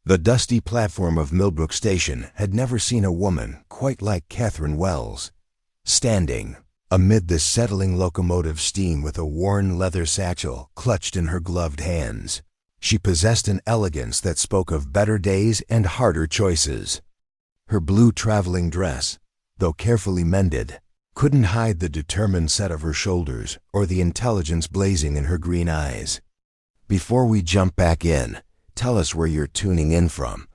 The dusty platform of Millbrook Station had never seen a woman quite like Catherine Wells. Standing amid the settling locomotive steam with a worn leather satchel clutched in her gloved hands, she possessed an elegance that spoke of better days and harder choices. Her blue traveling dress, though carefully mended, couldn't hide the determined set of her shoulders or the intelligence blazing in her green eyes. Before we jump back in, tell us where you're tuning in from,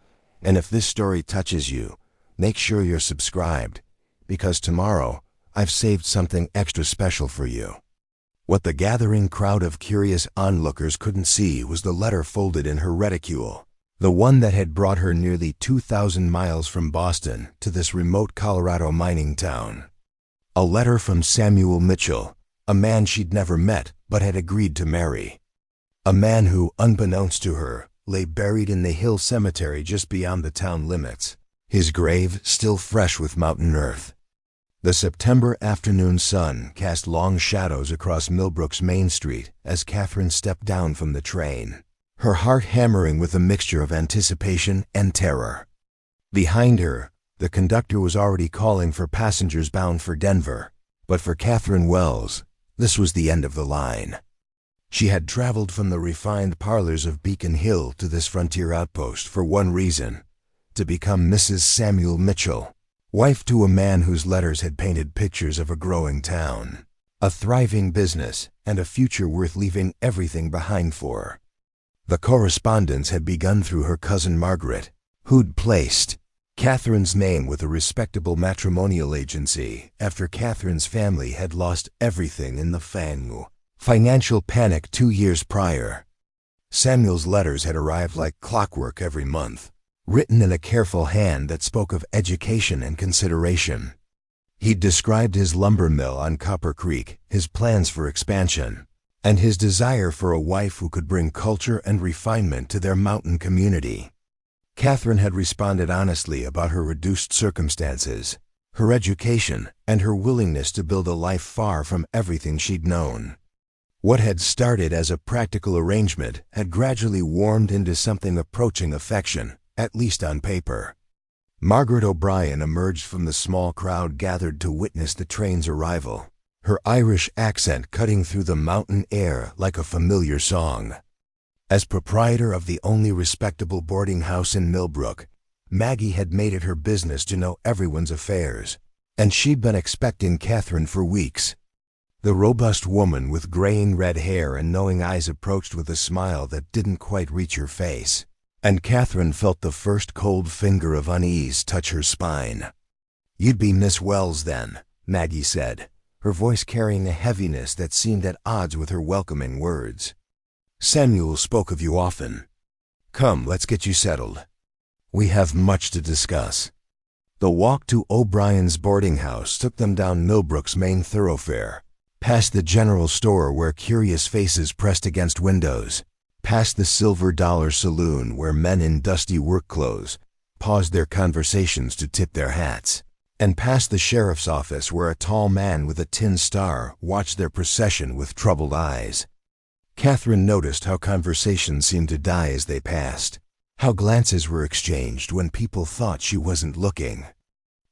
and if this story touches you, make sure you're subscribed, because tomorrow I've saved something extra special for you. What the gathering crowd of curious onlookers couldn't see was the letter folded in her reticule, the one that had brought her nearly 2,000 miles from Boston to this remote Colorado mining town. A letter from Samuel Mitchell, a man she'd never met but had agreed to marry. A man who, unbeknownst to her, lay buried in the hill cemetery just beyond the town limits, his grave still fresh with mountain earth. The September afternoon sun cast long shadows across Millbrook's Main Street as Catherine stepped down from the train, her heart hammering with a mixture of anticipation and terror. Behind her, the conductor was already calling for passengers bound for Denver, but for Catherine Wells, this was the end of the line. She had traveled from the refined parlors of Beacon Hill to this frontier outpost for one reason: to become Mrs. Samuel Mitchell, wife to a man whose letters had painted pictures of a growing town, a thriving business, and a future worth leaving everything behind for. The correspondence had begun through her cousin Margaret, who'd placed Catherine's name with a respectable matrimonial agency after Catherine's family had lost everything in the financial panic 2 years prior. Samuel's letters had arrived like clockwork every month, written in a careful hand that spoke of education and consideration. He'd described his lumber mill on Copper Creek, his plans for expansion, and his desire for a wife who could bring culture and refinement to their mountain community. Catherine had responded honestly about her reduced circumstances, her education, and her willingness to build a life far from everything she'd known. What had started as a practical arrangement had gradually warmed into something approaching affection, at least on paper. Margaret O'Brien emerged from the small crowd gathered to witness the train's arrival, her Irish accent cutting through the mountain air like a familiar song. As proprietor of the only respectable boarding house in Millbrook, Maggie had made it her business to know everyone's affairs, and she'd been expecting Catherine for weeks. The robust woman with graying red hair and knowing eyes approached with a smile that didn't quite reach her face, and Catherine felt the first cold finger of unease touch her spine. "You'd be Miss Wells then," Maggie said, her voice carrying a heaviness that seemed at odds with her welcoming words. "Samuel spoke of you often. Come, let's get you settled. We have much to discuss." The walk to O'Brien's boarding house took them down Millbrook's main thoroughfare, past the general store where curious faces pressed against windows, past the Silver Dollar Saloon where men in dusty work clothes paused their conversations to tip their hats, and past the sheriff's office where a tall man with a tin star watched their procession with troubled eyes. Catherine noticed how conversations seemed to die as they passed, how glances were exchanged when people thought she wasn't looking.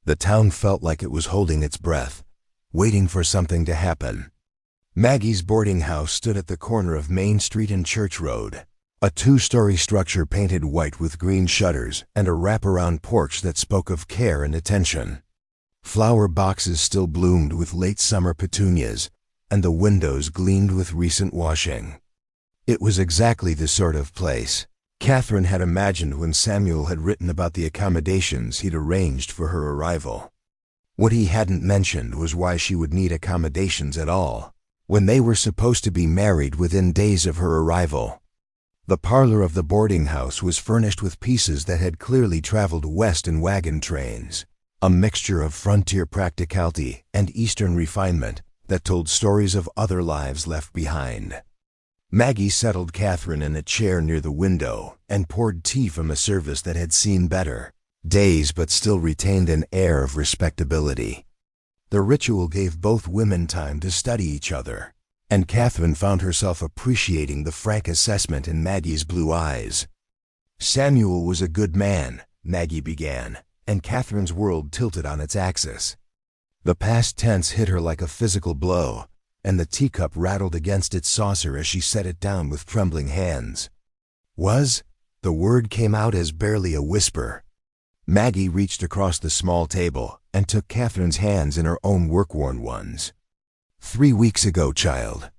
The town felt like it was holding its breath, waiting for something to happen. Maggie's boarding house stood at the corner of Main Street and Church Road, a 2-story structure painted white with green shutters and a wraparound porch that spoke of care and attention. Flower boxes still bloomed with late summer petunias, and the windows gleamed with recent washing. It was exactly the sort of place Catherine had imagined when Samuel had written about the accommodations he'd arranged for her arrival. What he hadn't mentioned was why she would need accommodations at all, when they were supposed to be married within days of her arrival. The parlor of the boarding house was furnished with pieces that had clearly traveled west in wagon trains, a mixture of frontier practicality and Eastern refinement that told stories of other lives left behind. Maggie settled Catherine in a chair near the window and poured tea from a service that had seen better days but still retained an air of respectability. The ritual gave both women time to study each other, and Catherine found herself appreciating the frank assessment in Maggie's blue eyes. Samuel was a good man, Maggie began, and Catherine's world tilted on its axis. The past tense hit her like a physical blow, and the teacup rattled against its saucer as she set it down with trembling hands. Was? The word came out as barely a whisper. Maggie reached across the small table and took Catherine's hands in her own work-worn ones. 3 weeks ago, child.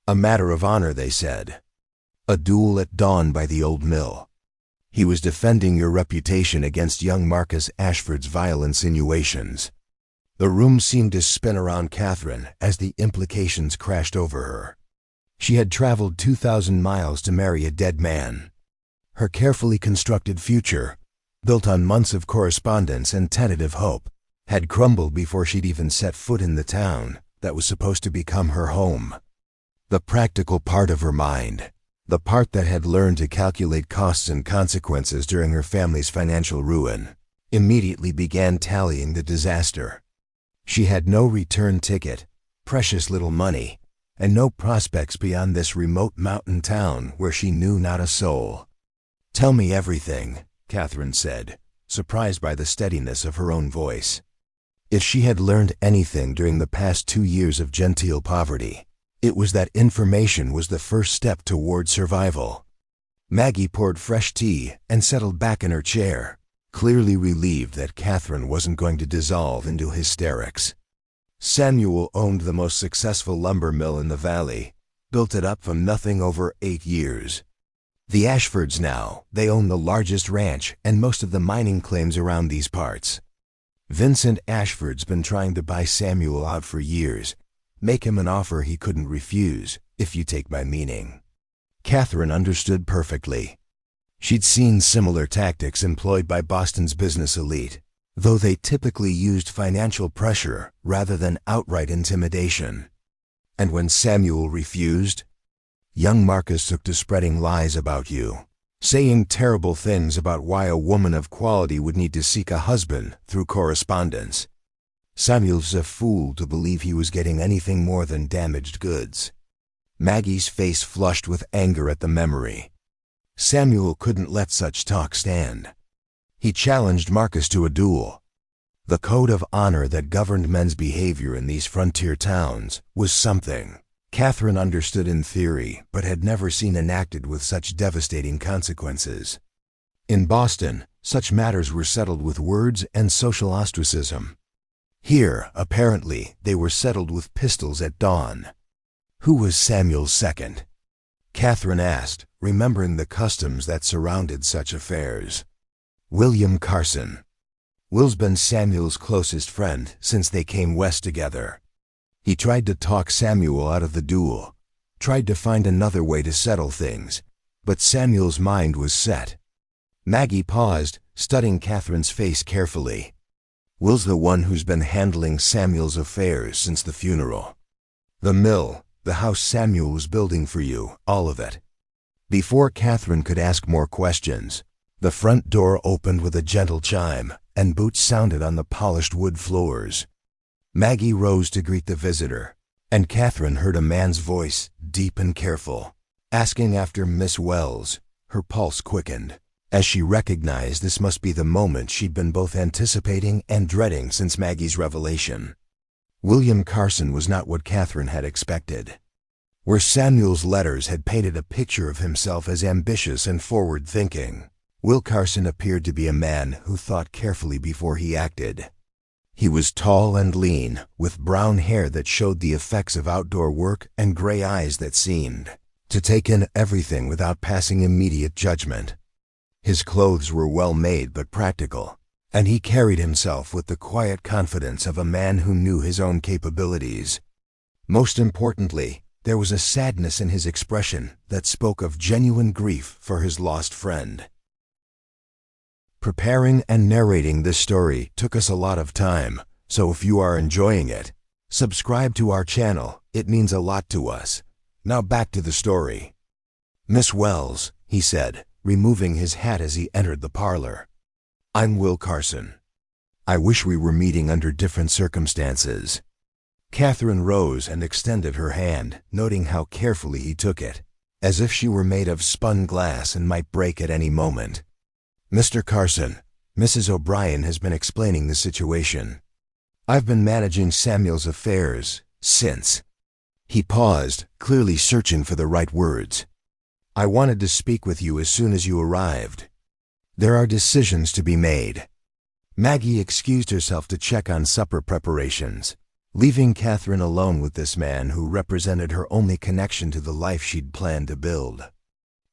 A matter of honor, they said. A duel at dawn by the old mill. He was defending your reputation against young Marcus Ashford's vile insinuations. The room seemed to spin around Catherine as the implications crashed over her. She had traveled 2,000 miles to marry a dead man. Her carefully constructed future, built on months of correspondence and tentative hope, had crumbled before she'd even set foot in the town that was supposed to become her home. The practical part of her mind, the part that had learned to calculate costs and consequences during her family's financial ruin, immediately began tallying the disaster. She had no return ticket, precious little money, and no prospects beyond this remote mountain town where she knew not a soul. "Tell me everything," Catherine said, surprised by the steadiness of her own voice. If she had learned anything during the past 2 years of genteel poverty, it was that information was the first step toward survival. Maggie poured fresh tea and settled back in her chair, clearly relieved that Catherine wasn't going to dissolve into hysterics. Samuel owned the most successful lumber mill in the valley, built it up from nothing over 8 years. The Ashfords now, they own the largest ranch and most of the mining claims around these parts. Vincent Ashford's been trying to buy Samuel out for years, make him an offer he couldn't refuse, if you take my meaning. Catherine understood perfectly. She'd seen similar tactics employed by Boston's business elite, though they typically used financial pressure rather than outright intimidation. And when Samuel refused, young Marcus took to spreading lies about you, saying terrible things about why a woman of quality would need to seek a husband through correspondence. Samuel's a fool to believe he was getting anything more than damaged goods. Maggie's face flushed with anger at the memory. Samuel couldn't let such talk stand. He challenged Marcus to a duel. The code of honor that governed men's behavior in these frontier towns was something Catherine understood in theory but had never seen enacted with such devastating consequences. In Boston, such matters were settled with words and social ostracism. Here, apparently, they were settled with pistols at dawn. Who was Samuel's second? Catherine asked, remembering the customs that surrounded such affairs. William Carson. Will's been Samuel's closest friend since they came west together. He tried to talk Samuel out of the duel, tried to find another way to settle things, but Samuel's mind was set. Maggie paused, studying Catherine's face carefully. Will's the one who's been handling Samuel's affairs since the funeral. The mill, the house Samuel was building for you, all of it. Before Catherine could ask more questions, the front door opened with a gentle chime, and boots sounded on the polished wood floors. Maggie rose to greet the visitor, and Catherine heard a man's voice, deep and careful, asking after Miss Wells. Her pulse quickened, as she recognized this must be the moment she'd been both anticipating and dreading since Maggie's revelation. William Carson was not what Catherine had expected. Where Samuel's letters had painted a picture of himself as ambitious and forward-thinking, Will Carson appeared to be a man who thought carefully before he acted. He was tall and lean, with brown hair that showed the effects of outdoor work and gray eyes that seemed to take in everything without passing immediate judgment. His clothes were well made but practical, and he carried himself with the quiet confidence of a man who knew his own capabilities. Most importantly, there was a sadness in his expression that spoke of genuine grief for his lost friend. Preparing and narrating this story took us a lot of time, so if you are enjoying it, subscribe to our channel. It means a lot to us. Now back to the story. "Miss Wells," he said, removing his hat as he entered the parlor. "I'm Will Carson. I wish we were meeting under different circumstances." Catherine rose and extended her hand, noting how carefully he took it. as if she were made of spun glass and might break at any moment. "Mr. Carson, Mrs. O'Brien has been explaining the situation. I've been managing Samuel's affairs since." He paused, clearly searching for the right words. "I wanted to speak with you as soon as you arrived. There are decisions to be made." Maggie excused herself to check on supper preparations, leaving Catherine alone with this man who represented her only connection to the life she'd planned to build.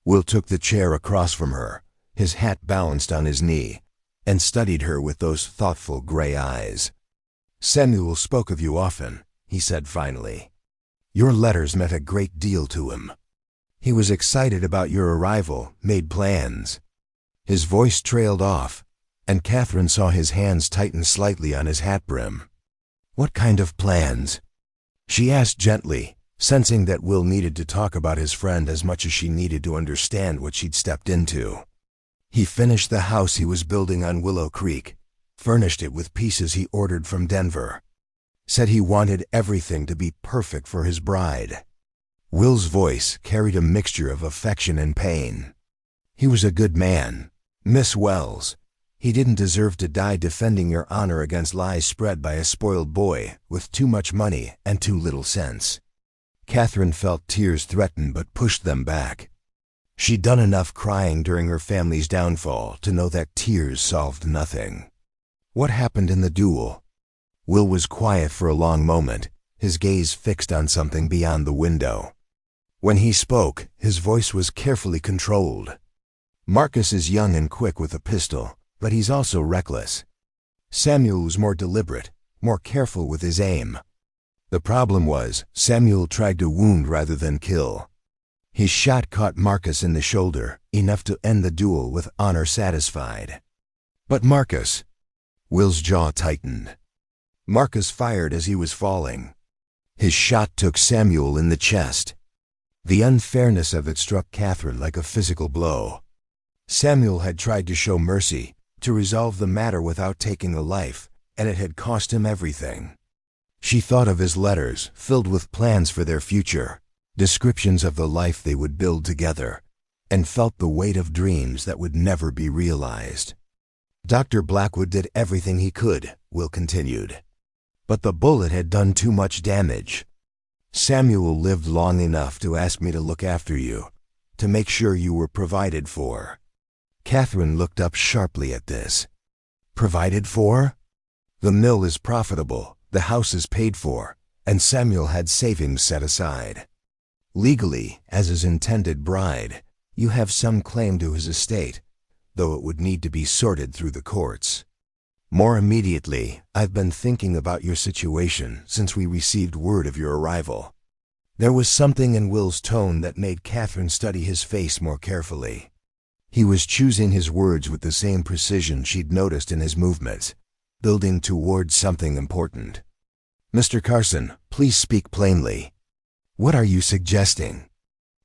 Will took the chair across from her, his hat balanced on his knee, and studied her with those thoughtful gray eyes. "Samuel spoke of you often," he said finally. "Your letters meant a great deal to him. He was excited about your arrival, made plans." His voice trailed off, and Catherine saw his hands tighten slightly on his hat brim. "What kind of plans?" she asked gently, sensing that Will needed to talk about his friend as much as she needed to understand what she'd stepped into. "He finished the house he was building on Willow Creek, furnished it with pieces he ordered from Denver. Said he wanted everything to be perfect for his bride." Will's voice carried a mixture of affection and pain. "He was a good man, Miss Wells. He didn't deserve to die defending your honor against lies spread by a spoiled boy with too much money and too little sense." Catherine felt tears threaten but pushed them back. She'd done enough crying during her family's downfall to know that tears solved nothing. "What happened in the duel?" Will was quiet for a long moment, his gaze fixed on something beyond the window. When he spoke, his voice was carefully controlled. "Marcus is young and quick with a pistol, but he's also reckless. Samuel was more deliberate, more careful with his aim. The problem was, Samuel tried to wound rather than kill. His shot caught Marcus in the shoulder, enough to end the duel with honor satisfied." "But Marcus—" Will's jaw tightened. "Marcus fired as he was falling. His shot took Samuel in the chest." The unfairness of it struck Catherine like a physical blow. Samuel had tried to show mercy, to resolve the matter without taking a life, and it had cost him everything. She thought of his letters, filled with plans for their future, descriptions of the life they would build together, and felt the weight of dreams that would never be realized. "Dr. Blackwood did everything he could," Will continued. "But the bullet had done too much damage. Samuel lived long enough to ask me to look after you, to make sure you were provided for." Catherine looked up sharply at this. "Provided for?" "The mill is profitable, the house is paid for, and Samuel had savings set aside. Legally, as his intended bride, you have some claim to his estate, though it would need to be sorted through the courts. More immediately, I've been thinking about your situation since we received word of your arrival." There was something in Will's tone that made Catherine study his face more carefully. He was choosing his words with the same precision she'd noticed in his movements, building towards something important. "Mr. Carson, please speak plainly. What are you suggesting?"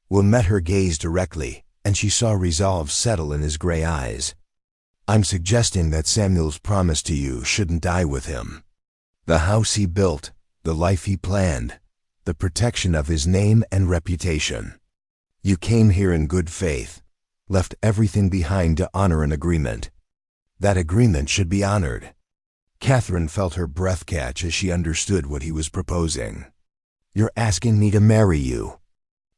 Will met her gaze directly, and she saw resolve settle in his gray eyes. "I'm suggesting that Samuel's promise to you shouldn't die with him. The house he built, the life he planned, the protection of his name and reputation. You came here in good faith, left everything behind to honor an agreement. That agreement should be honored." Catherine felt her breath catch as she understood what he was proposing. "You're asking me to marry you.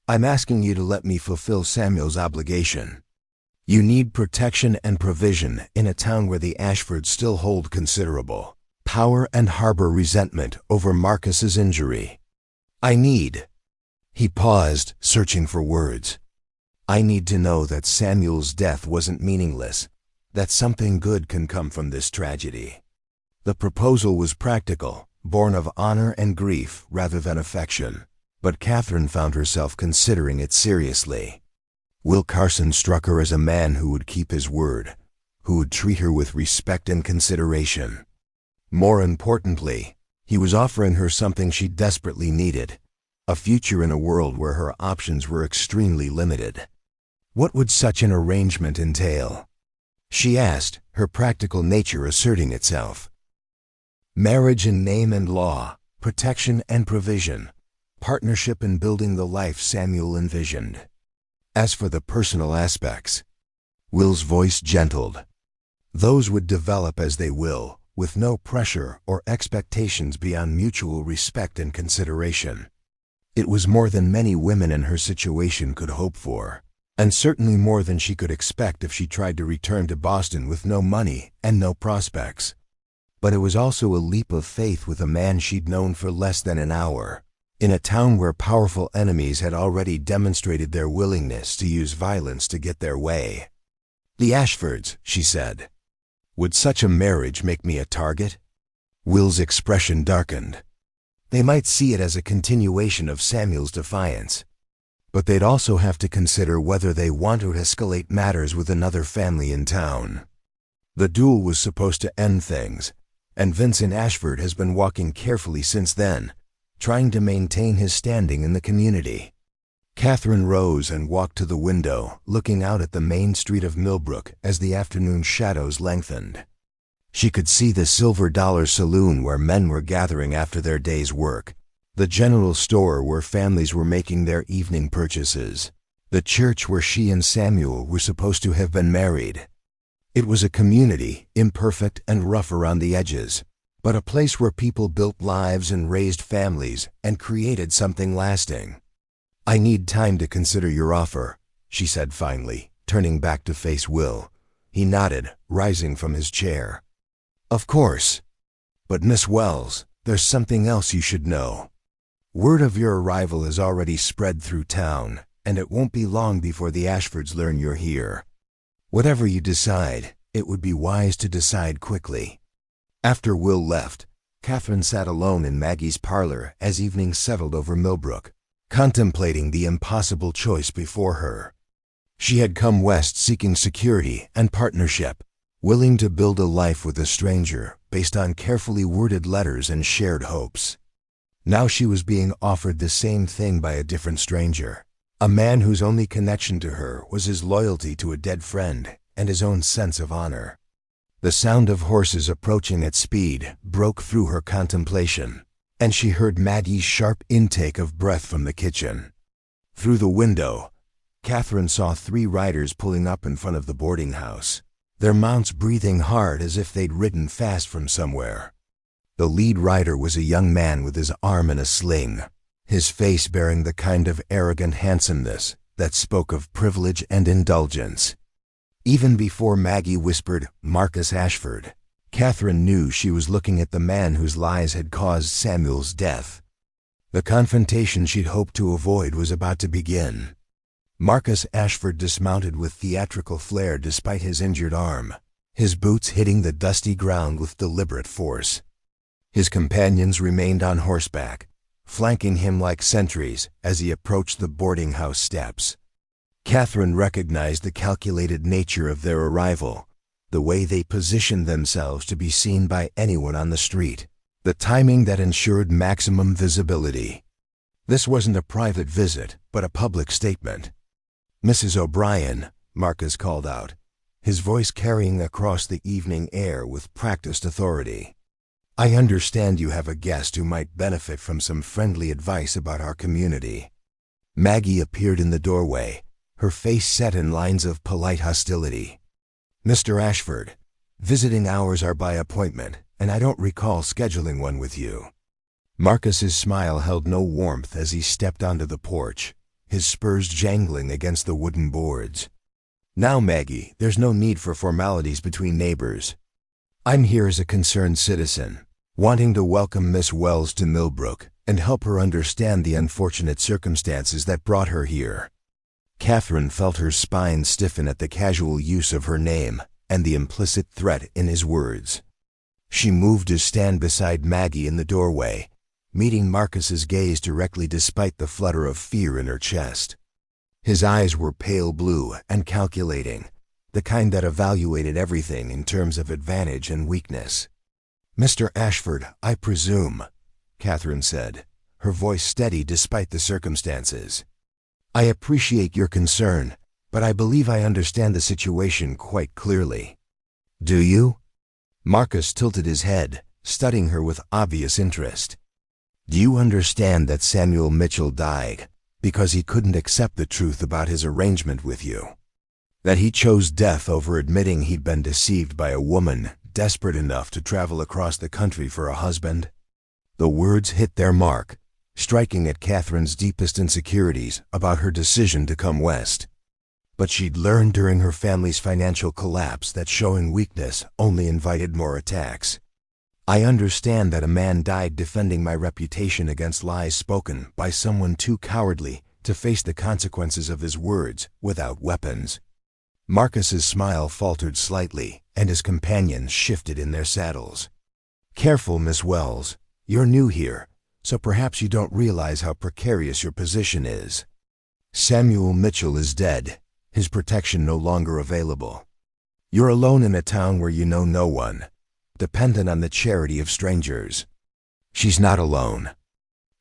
I'm asking you to let me fulfill Samuel's obligation. You need protection and provision in a town where the Ashfords still hold considerable power and harbor resentment over Marcus's injury. I need—" He paused, searching for words. "I need to know that Samuel's death wasn't meaningless, that something good can come from this tragedy." The proposal was practical, born of honor and grief rather than affection, but Catherine found herself considering it seriously. Will Carson struck her as a man who would keep his word, who would treat her with respect and consideration. More importantly, he was offering her something she desperately needed, a future in a world where her options were extremely limited. What would such an arrangement entail? She asked, her practical nature asserting itself. Marriage in name and law, protection and provision, partnership in building the life Samuel envisioned. As for the personal aspects, Will's voice gentled. Those would develop as they will, with no pressure or expectations beyond mutual respect and consideration. It was more than many women in her situation could hope for, and certainly more than she could expect if she tried to return to Boston with no money and no prospects. But it was also a leap of faith with a man she'd known for less than an hour, in a town where powerful enemies had already demonstrated their willingness to use violence to get their way. "The Ashfords," she said. "Would such a marriage make me a target?" Will's expression darkened. They might see it as a continuation of Samuel's defiance, but they'd also have to consider whether they want to escalate matters with another family in town. The duel was supposed to end things, and Vincent Ashford has been walking carefully since then, trying to maintain his standing in the community. Catherine rose and walked to the window, looking out at the main street of Millbrook as the afternoon shadows lengthened. She could see the Silver Dollar Saloon where men were gathering after their day's work, the general store where families were making their evening purchases, the church where she and Samuel were supposed to have been married. It was a community, imperfect and rough around the edges, but a place where people built lives and raised families and created something lasting. "I need time to consider your offer," she said finally, turning back to face Will. He nodded, rising from his chair. "Of course. But Miss Wells, there's something else you should know. Word of your arrival has already spread through town, and it won't be long before the Ashfords learn you're here. Whatever you decide, it would be wise to decide quickly." After Will left, Catherine sat alone in Maggie's parlor as evening settled over Millbrook, contemplating the impossible choice before her. She had come west seeking security and partnership, willing to build a life with a stranger based on carefully worded letters and shared hopes. Now she was being offered the same thing by a different stranger, a man whose only connection to her was his loyalty to a dead friend and his own sense of honor. The sound of horses approaching at speed broke through her contemplation, and she heard Maggie's sharp intake of breath from the kitchen. Through the window, Catherine saw 3 riders pulling up in front of the boarding house, their mounts breathing hard as if they'd ridden fast from somewhere. The lead rider was a young man with his arm in a sling, his face bearing the kind of arrogant handsomeness that spoke of privilege and indulgence. Even before Maggie whispered, "Marcus Ashford," Catherine knew she was looking at the man whose lies had caused Samuel's death. The confrontation she'd hoped to avoid was about to begin. Marcus Ashford dismounted with theatrical flair despite his injured arm, his boots hitting the dusty ground with deliberate force. His companions remained on horseback, flanking him like sentries as he approached the boarding house steps. Catherine recognized the calculated nature of their arrival, the way they positioned themselves to be seen by anyone on the street, the timing that ensured maximum visibility. This wasn't a private visit, but a public statement. "Mrs. O'Brien," Marcus called out, his voice carrying across the evening air with practiced authority. "I understand you have a guest who might benefit from some friendly advice about our community." Maggie appeared in the doorway, her face set in lines of polite hostility. "Mr. Ashford, visiting hours are by appointment, and I don't recall scheduling one with you." Marcus's smile held no warmth as he stepped onto the porch, his spurs jangling against the wooden boards. "Now, Maggie, there's no need for formalities between neighbors. I'm here as a concerned citizen, wanting to welcome Miss Wells to Millbrook and help her understand the unfortunate circumstances that brought her here." Catherine felt her spine stiffen at the casual use of her name and the implicit threat in his words. She moved to stand beside Maggie in the doorway, meeting Marcus's gaze directly despite the flutter of fear in her chest. His eyes were pale blue and calculating, the kind that evaluated everything in terms of advantage and weakness. "Mr. Ashford, I presume," Catherine said, her voice steady despite the circumstances. "I appreciate your concern, but I believe I understand the situation quite clearly." "Do you?" Marcus tilted his head, studying her with obvious interest. "Do you understand that Samuel Mitchell died because he couldn't accept the truth about his arrangement with you. That he chose death over admitting he'd been deceived by a woman desperate enough to travel across the country for a husband. The words hit their mark, striking at Catherine's deepest insecurities about her decision to come west. But she'd learned during her family's financial collapse that showing weakness only invited more attacks. I understand that a man died defending my reputation against lies spoken by someone too cowardly to face the consequences of his words without weapons. Marcus's smile faltered slightly, and his companions shifted in their saddles. Careful, Miss Wells. You're new here, so perhaps you don't realize how precarious your position is. Samuel Mitchell is dead, his protection no longer available. You're alone in a town where you know no one, dependent on the charity of strangers. She's not alone.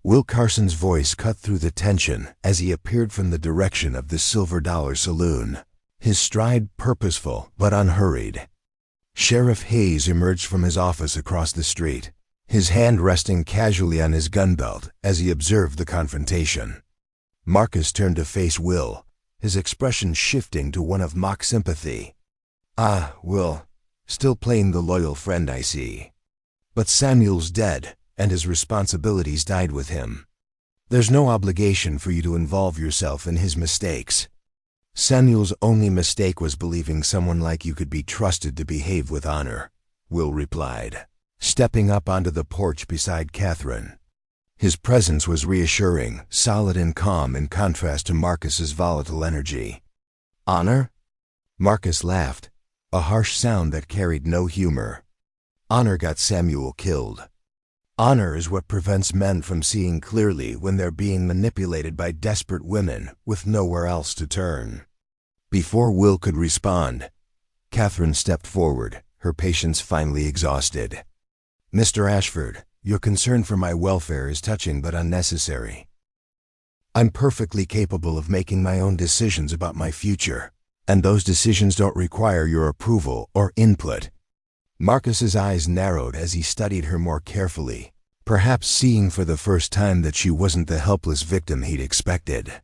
Will Carson's voice cut through the tension as he appeared from the direction of the Silver Dollar Saloon, his stride purposeful but unhurried. Sheriff Hayes emerged from his office across the street, his hand resting casually on his gun belt as he observed the confrontation. Marcus turned to face Will, his expression shifting to one of mock sympathy. "Ah, Will, still playing the loyal friend, I see. But Samuel's dead, and his responsibilities died with him. There's no obligation for you to involve yourself in his mistakes. Samuel's only mistake was believing someone like you could be trusted to behave with honor," Will replied, stepping up onto the porch beside Catherine. His presence was reassuring, solid and calm in contrast to Marcus's volatile energy. "Honor?" Marcus laughed, a harsh sound that carried no humor. "Honor got Samuel killed. Honor is what prevents men from seeing clearly when they're being manipulated by desperate women with nowhere else to turn." Before Will could respond, Catherine stepped forward, her patience finally exhausted. "Mr. Ashford, your concern for my welfare is touching but unnecessary. I'm perfectly capable of making my own decisions about my future, and those decisions don't require your approval or input." Marcus's eyes narrowed as he studied her more carefully, perhaps seeing for the first time that she wasn't the helpless victim he'd expected.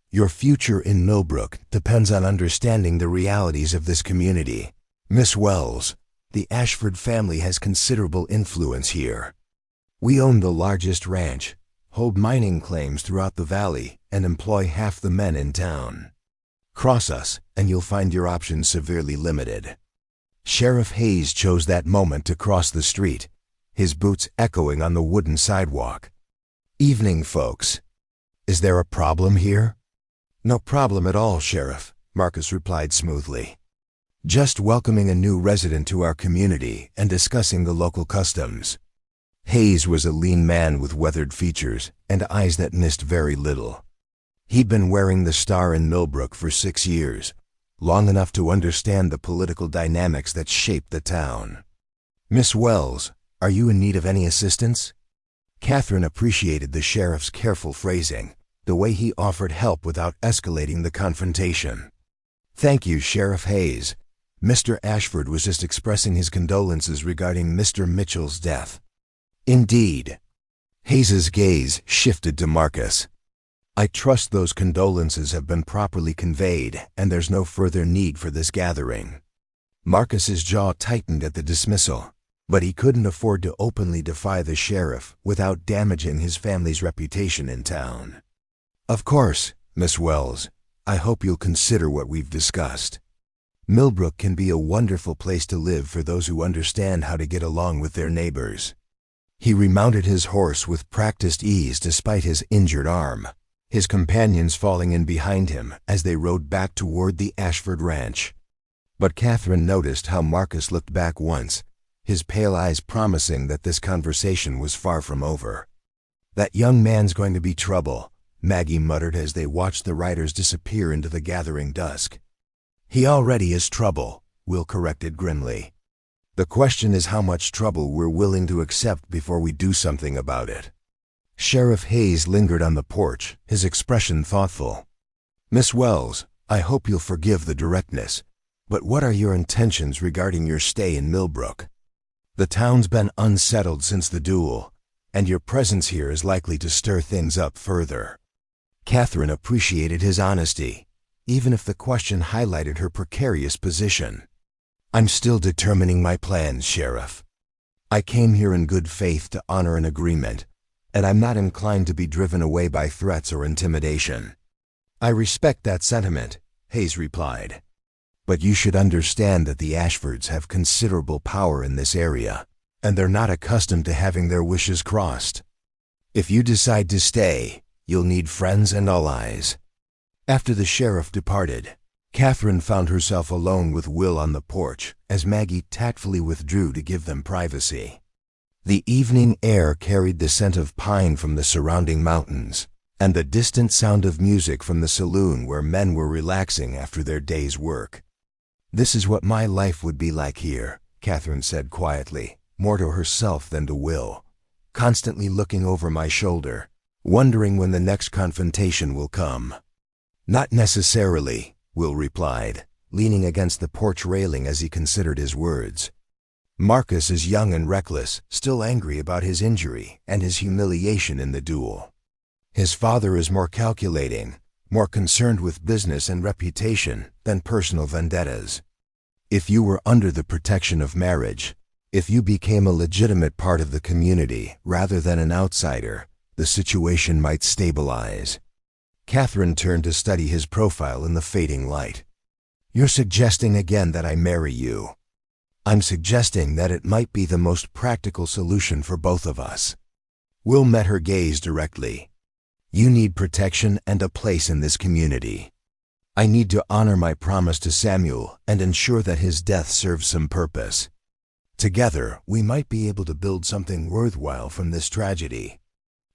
"Your future in Millbrook depends on understanding the realities of this community. Miss Wells, the Ashford family has considerable influence here. We own the largest ranch, hold mining claims throughout the valley, and employ half the men in town. Cross us, and you'll find your options severely limited." Sheriff Hayes chose that moment to cross the street, his boots echoing on the wooden sidewalk. "Evening, folks. Is there a problem here?" "No problem at all, Sheriff," Marcus replied smoothly. "Just welcoming a new resident to our community and discussing the local customs." Hayes was a lean man with weathered features and eyes that missed very little. He'd been wearing the star in Millbrook for 6 years, long enough to understand the political dynamics that shaped the town. "Miss Wells, are you in need of any assistance?" Catherine appreciated the sheriff's careful phrasing, the way he offered help without escalating the confrontation. "Thank you, Sheriff Hayes. Mr. Ashford was just expressing his condolences regarding Mr. Mitchell's death." "Indeed." Hayes's gaze shifted to Marcus. "I trust those condolences have been properly conveyed and there's no further need for this gathering." Marcus's jaw tightened at the dismissal, but he couldn't afford to openly defy the sheriff without damaging his family's reputation in town. "Of course, Miss Wells. I hope you'll consider what we've discussed. Millbrook can be a wonderful place to live for those who understand how to get along with their neighbors." He remounted his horse with practiced ease despite his injured arm, his companions falling in behind him as they rode back toward the Ashford ranch. But Catherine noticed how Marcus looked back once, his pale eyes promising that this conversation was far from over. "That young man's going to be trouble," Maggie muttered as they watched the riders disappear into the gathering dusk. "He already is trouble," Will corrected grimly. "The question is how much trouble we're willing to accept before we do something about it." Sheriff Hayes lingered on the porch, his expression thoughtful. "Miss Wells, I hope you'll forgive the directness, but what are your intentions regarding your stay in Millbrook? The town's been unsettled since the duel, and your presence here is likely to stir things up further." Catherine appreciated his honesty, even if the question highlighted her precarious position. "I'm still determining my plans, Sheriff. I came here in good faith to honor an agreement, and I'm not inclined to be driven away by threats or intimidation." "I respect that sentiment," Hayes replied. "But you should understand that the Ashfords have considerable power in this area, and they're not accustomed to having their wishes crossed. If you decide to stay, you'll need friends and allies." After the sheriff departed, Catherine found herself alone with Will on the porch as Maggie tactfully withdrew to give them privacy. The evening air carried the scent of pine from the surrounding mountains, and the distant sound of music from the saloon where men were relaxing after their day's work. "This is what my life would be like here," Catherine said quietly, more to herself than to Will, "constantly looking over my shoulder, wondering when the next confrontation will come." "Not necessarily," Will replied, leaning against the porch railing as he considered his words. "Marcus is young and reckless, still angry about his injury and his humiliation in the duel. His father is more calculating, more concerned with business and reputation than personal vendettas. If you were under the protection of marriage, if you became a legitimate part of the community rather than an outsider, the situation might stabilize." Catherine turned to study his profile in the fading light. "You're suggesting again that I marry you." "I'm suggesting that it might be the most practical solution for both of us." Will met her gaze directly. "You need protection and a place in this community. I need to honor my promise to Samuel and ensure that his death serves some purpose. Together, we might be able to build something worthwhile from this tragedy."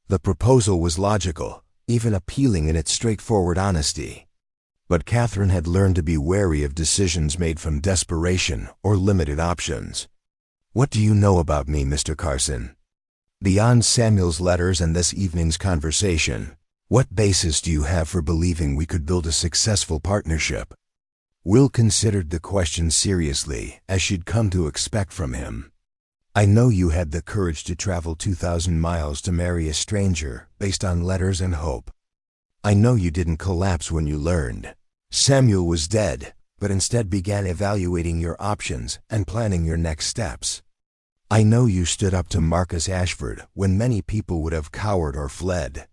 The proposal was logical, even appealing in its straightforward honesty. But Catherine had learned to be wary of decisions made from desperation or limited options. "What do you know about me, Mr. Carson? Beyond Samuel's letters and this evening's conversation, what basis do you have for believing we could build a successful partnership?" Will considered the question seriously, as she'd come to expect from him. "I know you had the courage to travel 2,000 miles to marry a stranger based on letters and hope. I know you didn't collapse when you learned Samuel was dead, but instead began evaluating your options and planning your next steps. I know you stood up to Marcus Ashford when many people would have cowered or fled.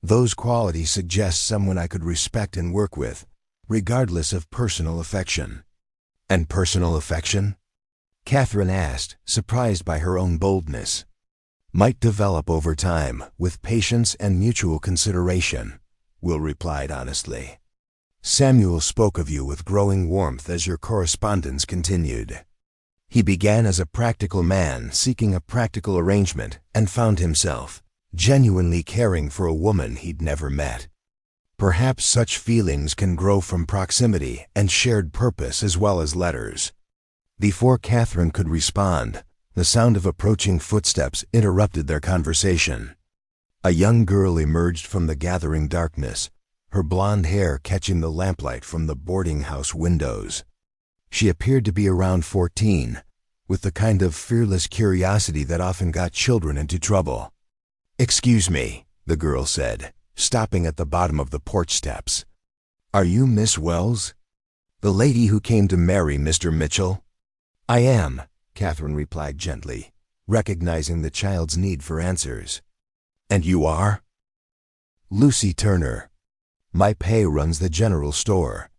Those qualities suggest someone I could respect and work with, regardless of personal affection." "And personal affection?" Catherine asked, surprised by her own boldness. "Might develop over time, with patience and mutual consideration," Will replied honestly. "Samuel spoke of you with growing warmth as your correspondence continued. He began as a practical man seeking a practical arrangement and found himself genuinely caring for a woman he'd never met. Perhaps such feelings can grow from proximity and shared purpose as well as letters." Before Catherine could respond, the sound of approaching footsteps interrupted their conversation. A young girl emerged from the gathering darkness, her blonde hair catching the lamplight from the boarding house windows. She appeared to be around 14, with the kind of fearless curiosity that often got children into trouble. "Excuse me," the girl said, stopping at the bottom of the porch steps. "Are you Miss Wells? The lady who came to marry Mr. Mitchell?" "I am," Catherine replied gently, recognizing the child's need for answers. "And you are?" "Lucy Turner. My pay runs the general store."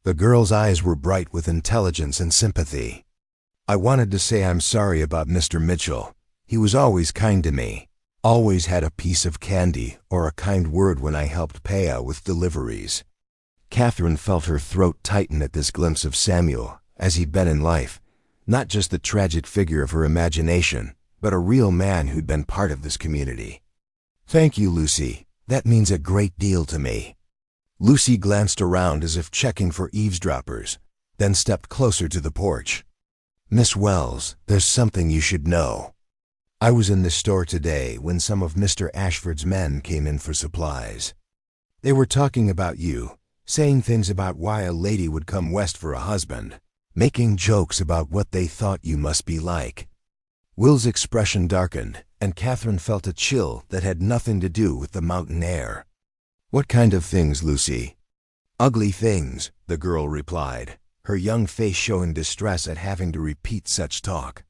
The girl's eyes were bright with intelligence and sympathy. "I wanted to say I'm sorry about Mr. Mitchell. He was always kind to me, always had a piece of candy or a kind word when I helped Paya with deliveries." Catherine felt her throat tighten at this glimpse of Samuel as he'd been in life, not just the tragic figure of her imagination, but a real man who'd been part of this community. "Thank you, Lucy. That means a great deal to me." Lucy glanced around as if checking for eavesdroppers, then stepped closer to the porch. "Miss Wells, there's something you should know. I was in the store today when some of Mr. Ashford's men came in for supplies. They were talking about you, saying things about why a lady would come west for a husband, making jokes about what they thought you must be like." Will's expression darkened, and Catherine felt a chill that had nothing to do with the mountain air. "What kind of things, Lucy?" "Ugly things," the girl replied, her young face showing distress at having to repeat such talk.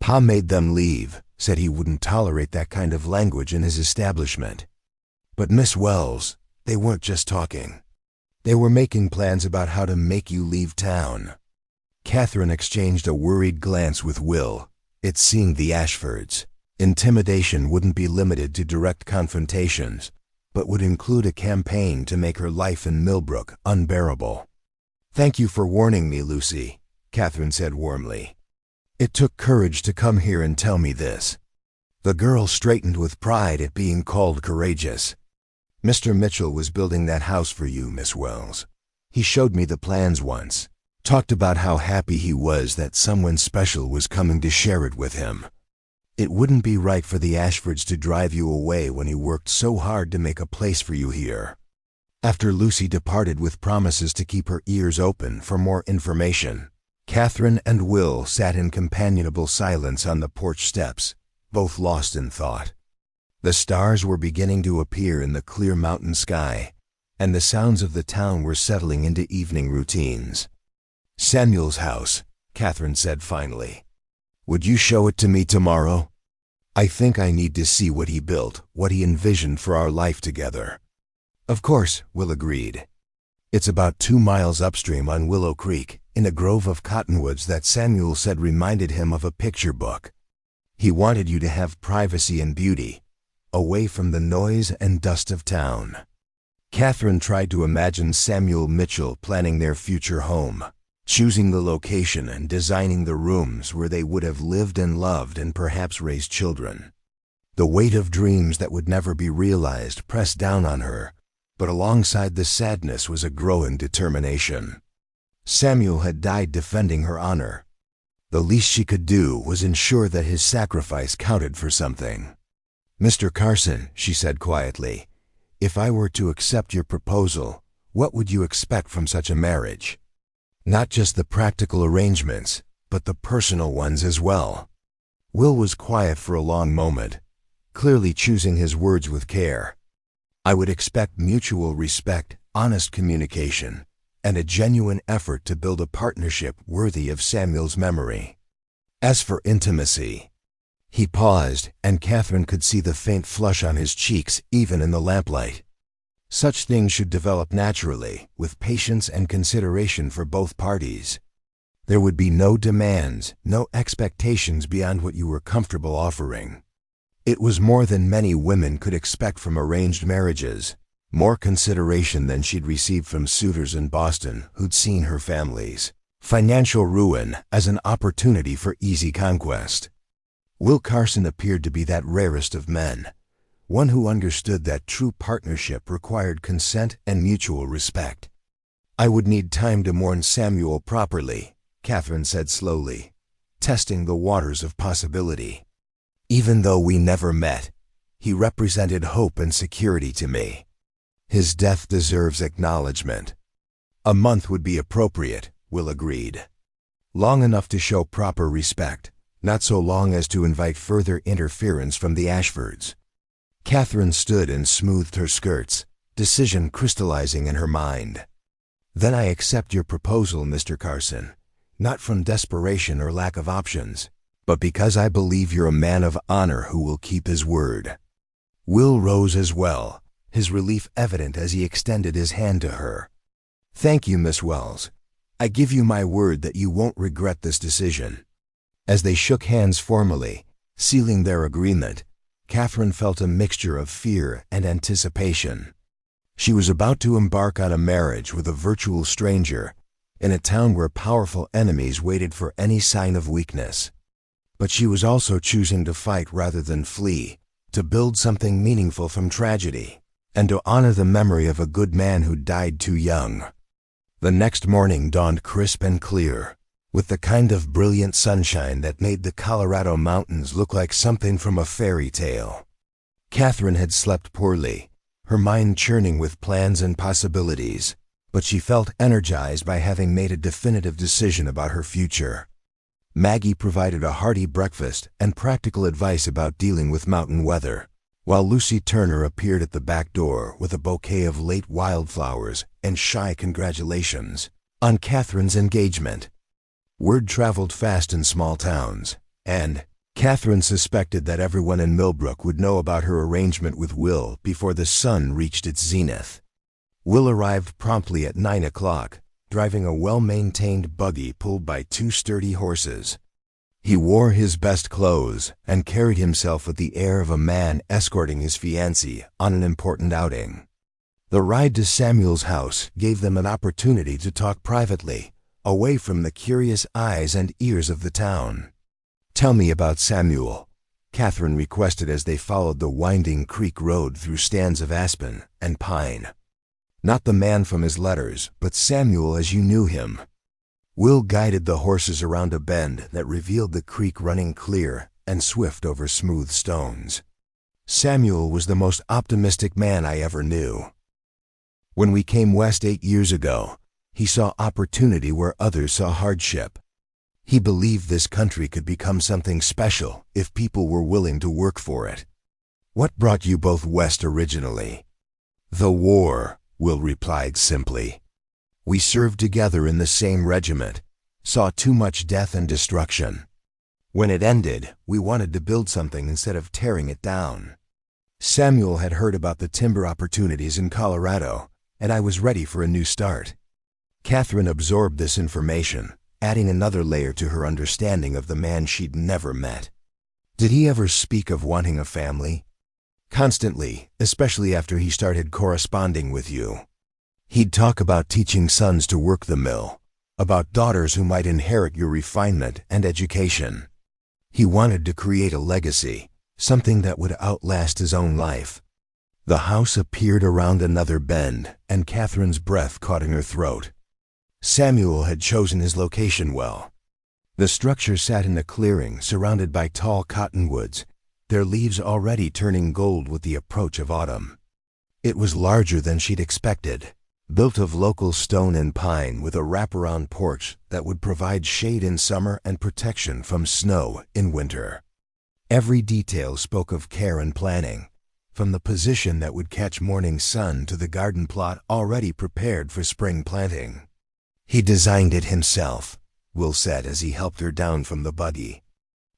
"Pa made them leave, said he wouldn't tolerate that kind of language in his establishment." "But Miss Wells, they weren't just talking. They were making plans about how to make you leave town." Catherine exchanged a worried glance with Will. It seemed the Ashfords. Intimidation wouldn't be limited to direct confrontations, but would include a campaign to make her life in Millbrook unbearable. "Thank you for warning me, Lucy," Catherine said warmly. "It took courage to come here and tell me this." The girl straightened with pride at being called courageous. "Mr. Mitchell was building that house for you, Miss Wells. He showed me the plans once, talked about how happy he was that someone special was coming to share it with him. It wouldn't be right for the Ashfords to drive you away when he worked so hard to make a place for you here." After Lucy departed with promises to keep her ears open for more information, Catherine and Will sat in companionable silence on the porch steps, both lost in thought. The stars were beginning to appear in the clear mountain sky, and the sounds of the town were settling into evening routines. "Samuel's house," Catherine said finally. "Would you show it to me tomorrow? I think I need to see what he built, what he envisioned for our life together." "Of course," Will agreed. "It's about 2 miles upstream on Willow Creek, in a grove of cottonwoods that Samuel said reminded him of a picture book. He wanted you to have privacy and beauty, away from the noise and dust of town." Catherine tried to imagine Samuel Mitchell planning their future home, choosing the location and designing the rooms where they would have lived and loved and perhaps raised children. The weight of dreams that would never be realized pressed down on her, but alongside the sadness was a growing determination. Samuel had died defending her honor. The least she could do was ensure that his sacrifice counted for something. "Mr. Carson," she said quietly, "if I were to accept your proposal, what would you expect from such a marriage? Not just the practical arrangements, but the personal ones as well." Will was quiet for a long moment, clearly choosing his words with care. "I would expect mutual respect, honest communication, and a genuine effort to build a partnership worthy of Samuel's memory. As for intimacy—" He paused, and Catherine could see the faint flush on his cheeks even in the lamplight. "Such things should develop naturally, with patience and consideration for both parties. There would be no demands, no expectations beyond what you were comfortable offering." It was more than many women could expect from arranged marriages, more consideration than she'd received from suitors in Boston who'd seen her families. Financial ruin as an opportunity for easy conquest. Will Carson appeared to be that rarest of men, one who understood that true partnership required consent and mutual respect. "I would need time to mourn Samuel properly," Catherine said slowly, testing the waters of possibility. "Even though we never met, he represented hope and security to me. His death deserves acknowledgement." "A month would be appropriate," Will agreed. "Long enough to show proper respect, not so long as to invite further interference from the Ashfords." Catherine stood and smoothed her skirts, decision crystallizing in her mind. "Then I accept your proposal, Mr. Carson, not from desperation or lack of options, but because I believe you're a man of honor who will keep his word." Will rose as well, his relief evident as he extended his hand to her. "Thank you, Miss Wells. I give you my word that you won't regret this decision." As they shook hands formally, sealing their agreement, Catherine felt a mixture of fear and anticipation. She was about to embark on a marriage with a virtual stranger in a town where powerful enemies waited for any sign of weakness. But she was also choosing to fight rather than flee, to build something meaningful from tragedy, and to honor the memory of a good man who died too young. The next morning dawned crisp and clear, with the kind of brilliant sunshine that made the Colorado mountains look like something from a fairy tale. Catherine had slept poorly, her mind churning with plans and possibilities, but she felt energized by having made a definitive decision about her future. Maggie provided a hearty breakfast and practical advice about dealing with mountain weather, while Lucy Turner appeared at the back door with a bouquet of late wildflowers and shy congratulations on Catherine's engagement. Word traveled fast in small towns, and Catherine suspected that everyone in Millbrook would know about her arrangement with Will before the sun reached its zenith. Will arrived promptly at 9 o'clock, driving a well-maintained buggy pulled by 2 sturdy horses. He wore his best clothes and carried himself with the air of a man escorting his fiancée on an important outing. The ride to Samuel's house gave them an opportunity to talk privately, away from the curious eyes and ears of the town. "Tell me about Samuel," Catherine requested as they followed the winding creek road through stands of aspen and pine. "Not the man from his letters, but Samuel as you knew him." Will guided the horses around a bend that revealed the creek running clear and swift over smooth stones. "Samuel was the most optimistic man I ever knew. When we came west 8 years ago, he saw opportunity where others saw hardship. He believed this country could become something special if people were willing to work for it." "What brought you both west originally?" "The war," Will replied simply. "We served together in the same regiment, saw too much death and destruction. When it ended, we wanted to build something instead of tearing it down. Samuel had heard about the timber opportunities in Colorado, and I was ready for a new start." Catherine absorbed this information, adding another layer to her understanding of the man she'd never met. "Did he ever speak of wanting a family?" "Constantly, especially after he started corresponding with you. He'd talk about teaching sons to work the mill, about daughters who might inherit your refinement and education. He wanted to create a legacy, something that would outlast his own life." The house appeared around another bend, and Catherine's breath caught in her throat. Samuel had chosen his location well. The structure sat in a clearing surrounded by tall cottonwoods, their leaves already turning gold with the approach of autumn. It was larger than she'd expected, built of local stone and pine with a wraparound porch that would provide shade in summer and protection from snow in winter. Every detail spoke of care and planning, from the position that would catch morning sun to the garden plot already prepared for spring planting. "He designed it himself," Will said as he helped her down from the buggy.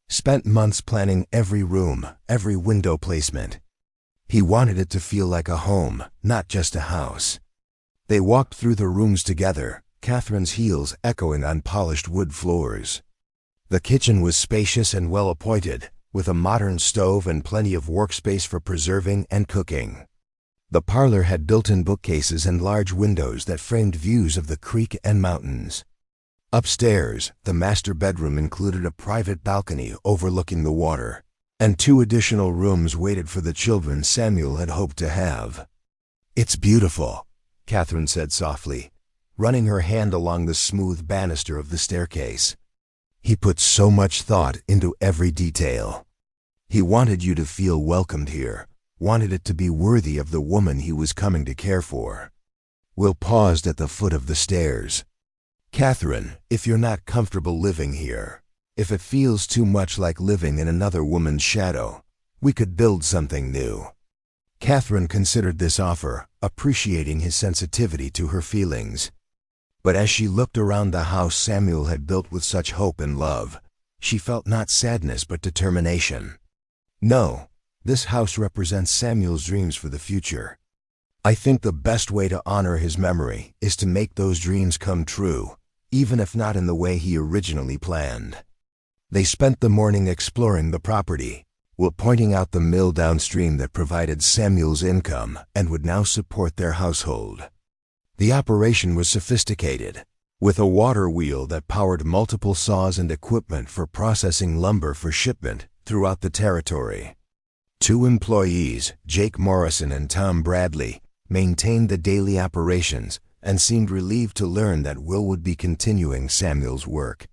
"Spent months planning every room, every window placement. He wanted it to feel like a home, not just a house." They walked through the rooms together, Catherine's heels echoing on polished wood floors. The kitchen was spacious and well-appointed, with a modern stove and plenty of workspace for preserving and cooking. The parlor had built-in bookcases and large windows that framed views of the creek and mountains. Upstairs, the master bedroom included a private balcony overlooking the water, and 2 additional rooms waited for the children Samuel had hoped to have. "It's beautiful," Catherine said softly, running her hand along the smooth banister of the staircase. "He put so much thought into every detail. He wanted you to feel welcomed here, wanted it to be worthy of the woman he was coming to care for." Will paused at the foot of the stairs. "Catherine, if you're not comfortable living here, if it feels too much like living in another woman's shadow, we could build something new." Catherine considered this offer, appreciating his sensitivity to her feelings. But as she looked around the house Samuel had built with such hope and love, she felt not sadness but determination. "No, this house represents Samuel's dreams for the future. I think the best way to honor his memory is to make those dreams come true, even if not in the way he originally planned." They spent the morning exploring the property, Will pointing out the mill downstream that provided Samuel's income and would now support their household. The operation was sophisticated, with a water wheel that powered multiple saws and equipment for processing lumber for shipment throughout the territory. 2 employees, Jake Morrison and Tom Bradley, maintained the daily operations and seemed relieved to learn that Will would be continuing Samuel's work.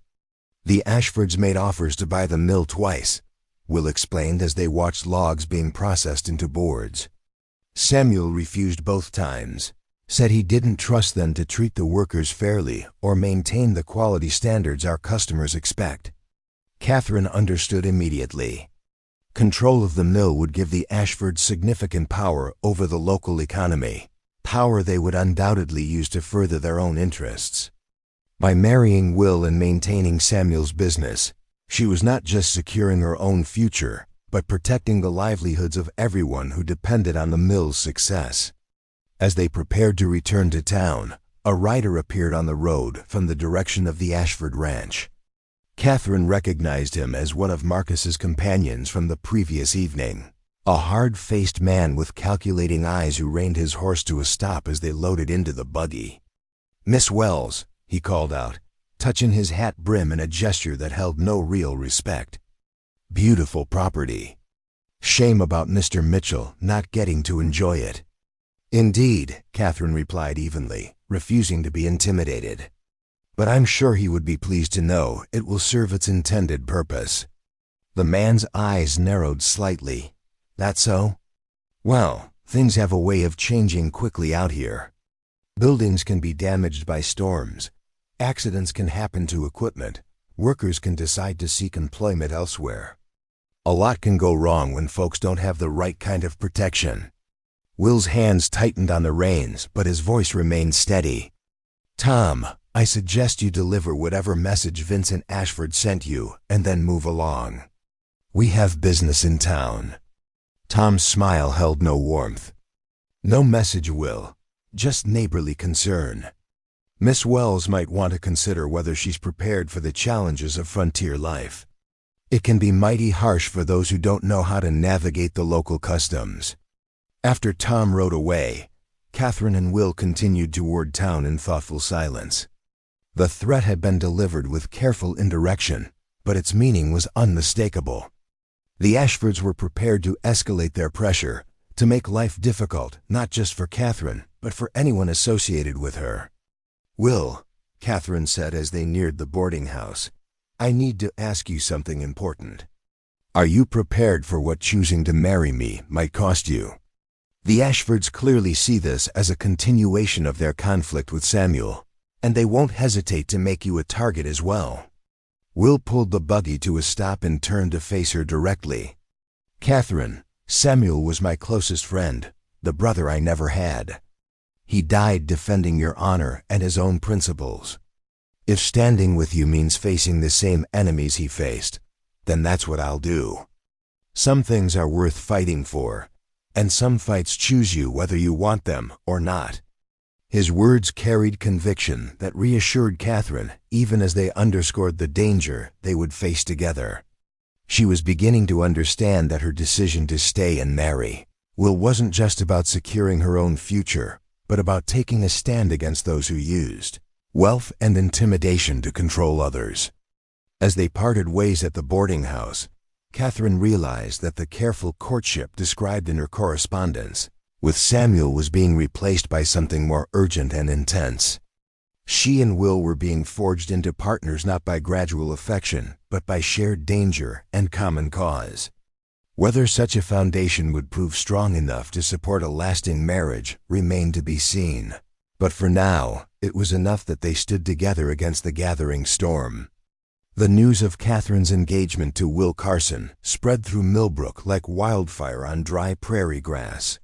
"The Ashfords made offers to buy the mill twice," Will explained as they watched logs being processed into boards. "Samuel refused both times, said he didn't trust them to treat the workers fairly or maintain the quality standards our customers expect." Catherine understood immediately. Control of the mill would give the Ashfords significant power over the local economy, power they would undoubtedly use to further their own interests. By marrying Will and maintaining Samuel's business, she was not just securing her own future, but protecting the livelihoods of everyone who depended on the mill's success. As they prepared to return to town, a rider appeared on the road from the direction of the Ashford ranch. Catherine recognized him as one of Marcus's companions from the previous evening, a hard-faced man with calculating eyes who reined his horse to a stop as they loaded into the buggy. "Miss Wells," he called out, touching his hat brim in a gesture that held no real respect. "Beautiful property. Shame about Mr. Mitchell not getting to enjoy it." "Indeed," Catherine replied evenly, refusing to be intimidated. "But I'm sure he would be pleased to know it will serve its intended purpose." The man's eyes narrowed slightly. "That so? Well, things have a way of changing quickly out here. Buildings can be damaged by storms. Accidents can happen to equipment. Workers can decide to seek employment elsewhere. A lot can go wrong when folks don't have the right kind of protection." Will's hands tightened on the reins, but his voice remained steady. "Tom, I suggest you deliver whatever message Vincent Ashford sent you and then move along. We have business in town." Tom's smile held no warmth. "No message, Will. Just neighborly concern. Miss Wells might want to consider whether she's prepared for the challenges of frontier life. It can be mighty harsh for those who don't know how to navigate the local customs." After Tom rode away, Catherine and Will continued toward town in thoughtful silence. The threat had been delivered with careful indirection, but its meaning was unmistakable. The Ashfords were prepared to escalate their pressure, to make life difficult not just for Catherine, but for anyone associated with her. "Will," Catherine said as they neared the boarding house, "I need to ask you something important. Are you prepared for what choosing to marry me might cost you?" The Ashfords clearly see this as a continuation of their conflict with Samuel, and they won't hesitate to make you a target as well. Will pulled the buggy to a stop and turned to face her directly. "Catherine, Samuel was my closest friend, the brother I never had. He died defending your honor and his own principles. If standing with you means facing the same enemies he faced, then that's what I'll do. Some things are worth fighting for, and some fights choose you whether you want them or not." His words carried conviction that reassured Catherine even as they underscored the danger they would face together. She was beginning to understand that her decision to stay and marry Will wasn't just about securing her own future, but about taking a stand against those who used wealth and intimidation to control others. As they parted ways at the boarding house, Catherine realized that the careful courtship described in her correspondence with Samuel was being replaced by something more urgent and intense. She and Will were being forged into partners not by gradual affection, but by shared danger and common cause. Whether such a foundation would prove strong enough to support a lasting marriage remained to be seen. But for now, it was enough that they stood together against the gathering storm. The news of Catherine's engagement to Will Carson spread through Millbrook like wildfire on dry prairie grass.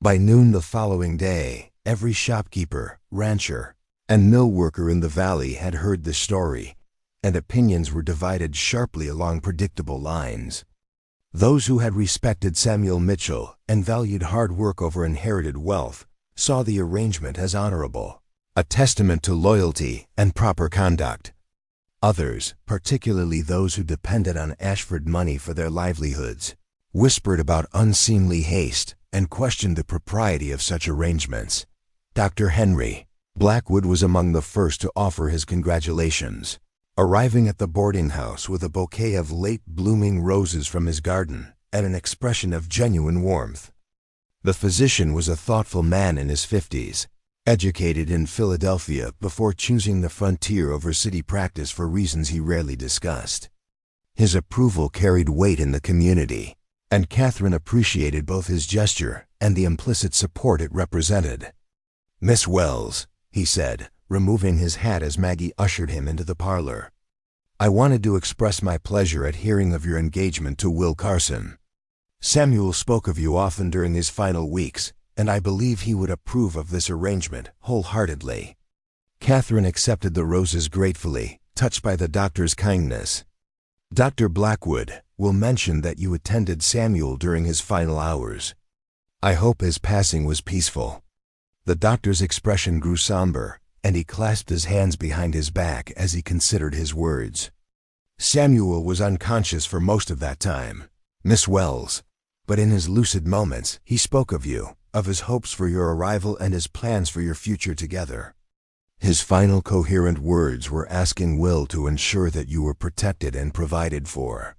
By noon the following day, every shopkeeper, rancher, and mill worker in the valley had heard the story, and opinions were divided sharply along predictable lines. Those who had respected Samuel Mitchell and valued hard work over inherited wealth saw the arrangement as honorable, a testament to loyalty and proper conduct. Others, particularly those who depended on Ashford money for their livelihoods, whispered about unseemly haste and questioned the propriety of such arrangements. Dr. Henry Blackwood was among the first to offer his congratulations, arriving at the boarding house with a bouquet of late-blooming roses from his garden and an expression of genuine warmth. The physician was a thoughtful man in his 50s, educated in Philadelphia before choosing the frontier over city practice for reasons he rarely discussed. His approval carried weight in the community, and Catherine appreciated both his gesture and the implicit support it represented. "Miss Wells," he said, removing his hat as Maggie ushered him into the parlor. I wanted to express my pleasure at hearing of your engagement to Will Carson. Samuel spoke of you often during his final weeks, and I believe he would approve of this arrangement wholeheartedly." Catherine accepted the roses gratefully, touched by the doctor's kindness. "Dr. Blackwood will mention that you attended Samuel during his final hours. I hope his passing was peaceful." The doctor's expression grew somber, and he clasped his hands behind his back as he considered his words. "Samuel was unconscious for most of that time, Miss Wells, but in his lucid moments he spoke of you, of his hopes for your arrival and his plans for your future together. His final coherent words were asking Will to ensure that you were protected and provided for.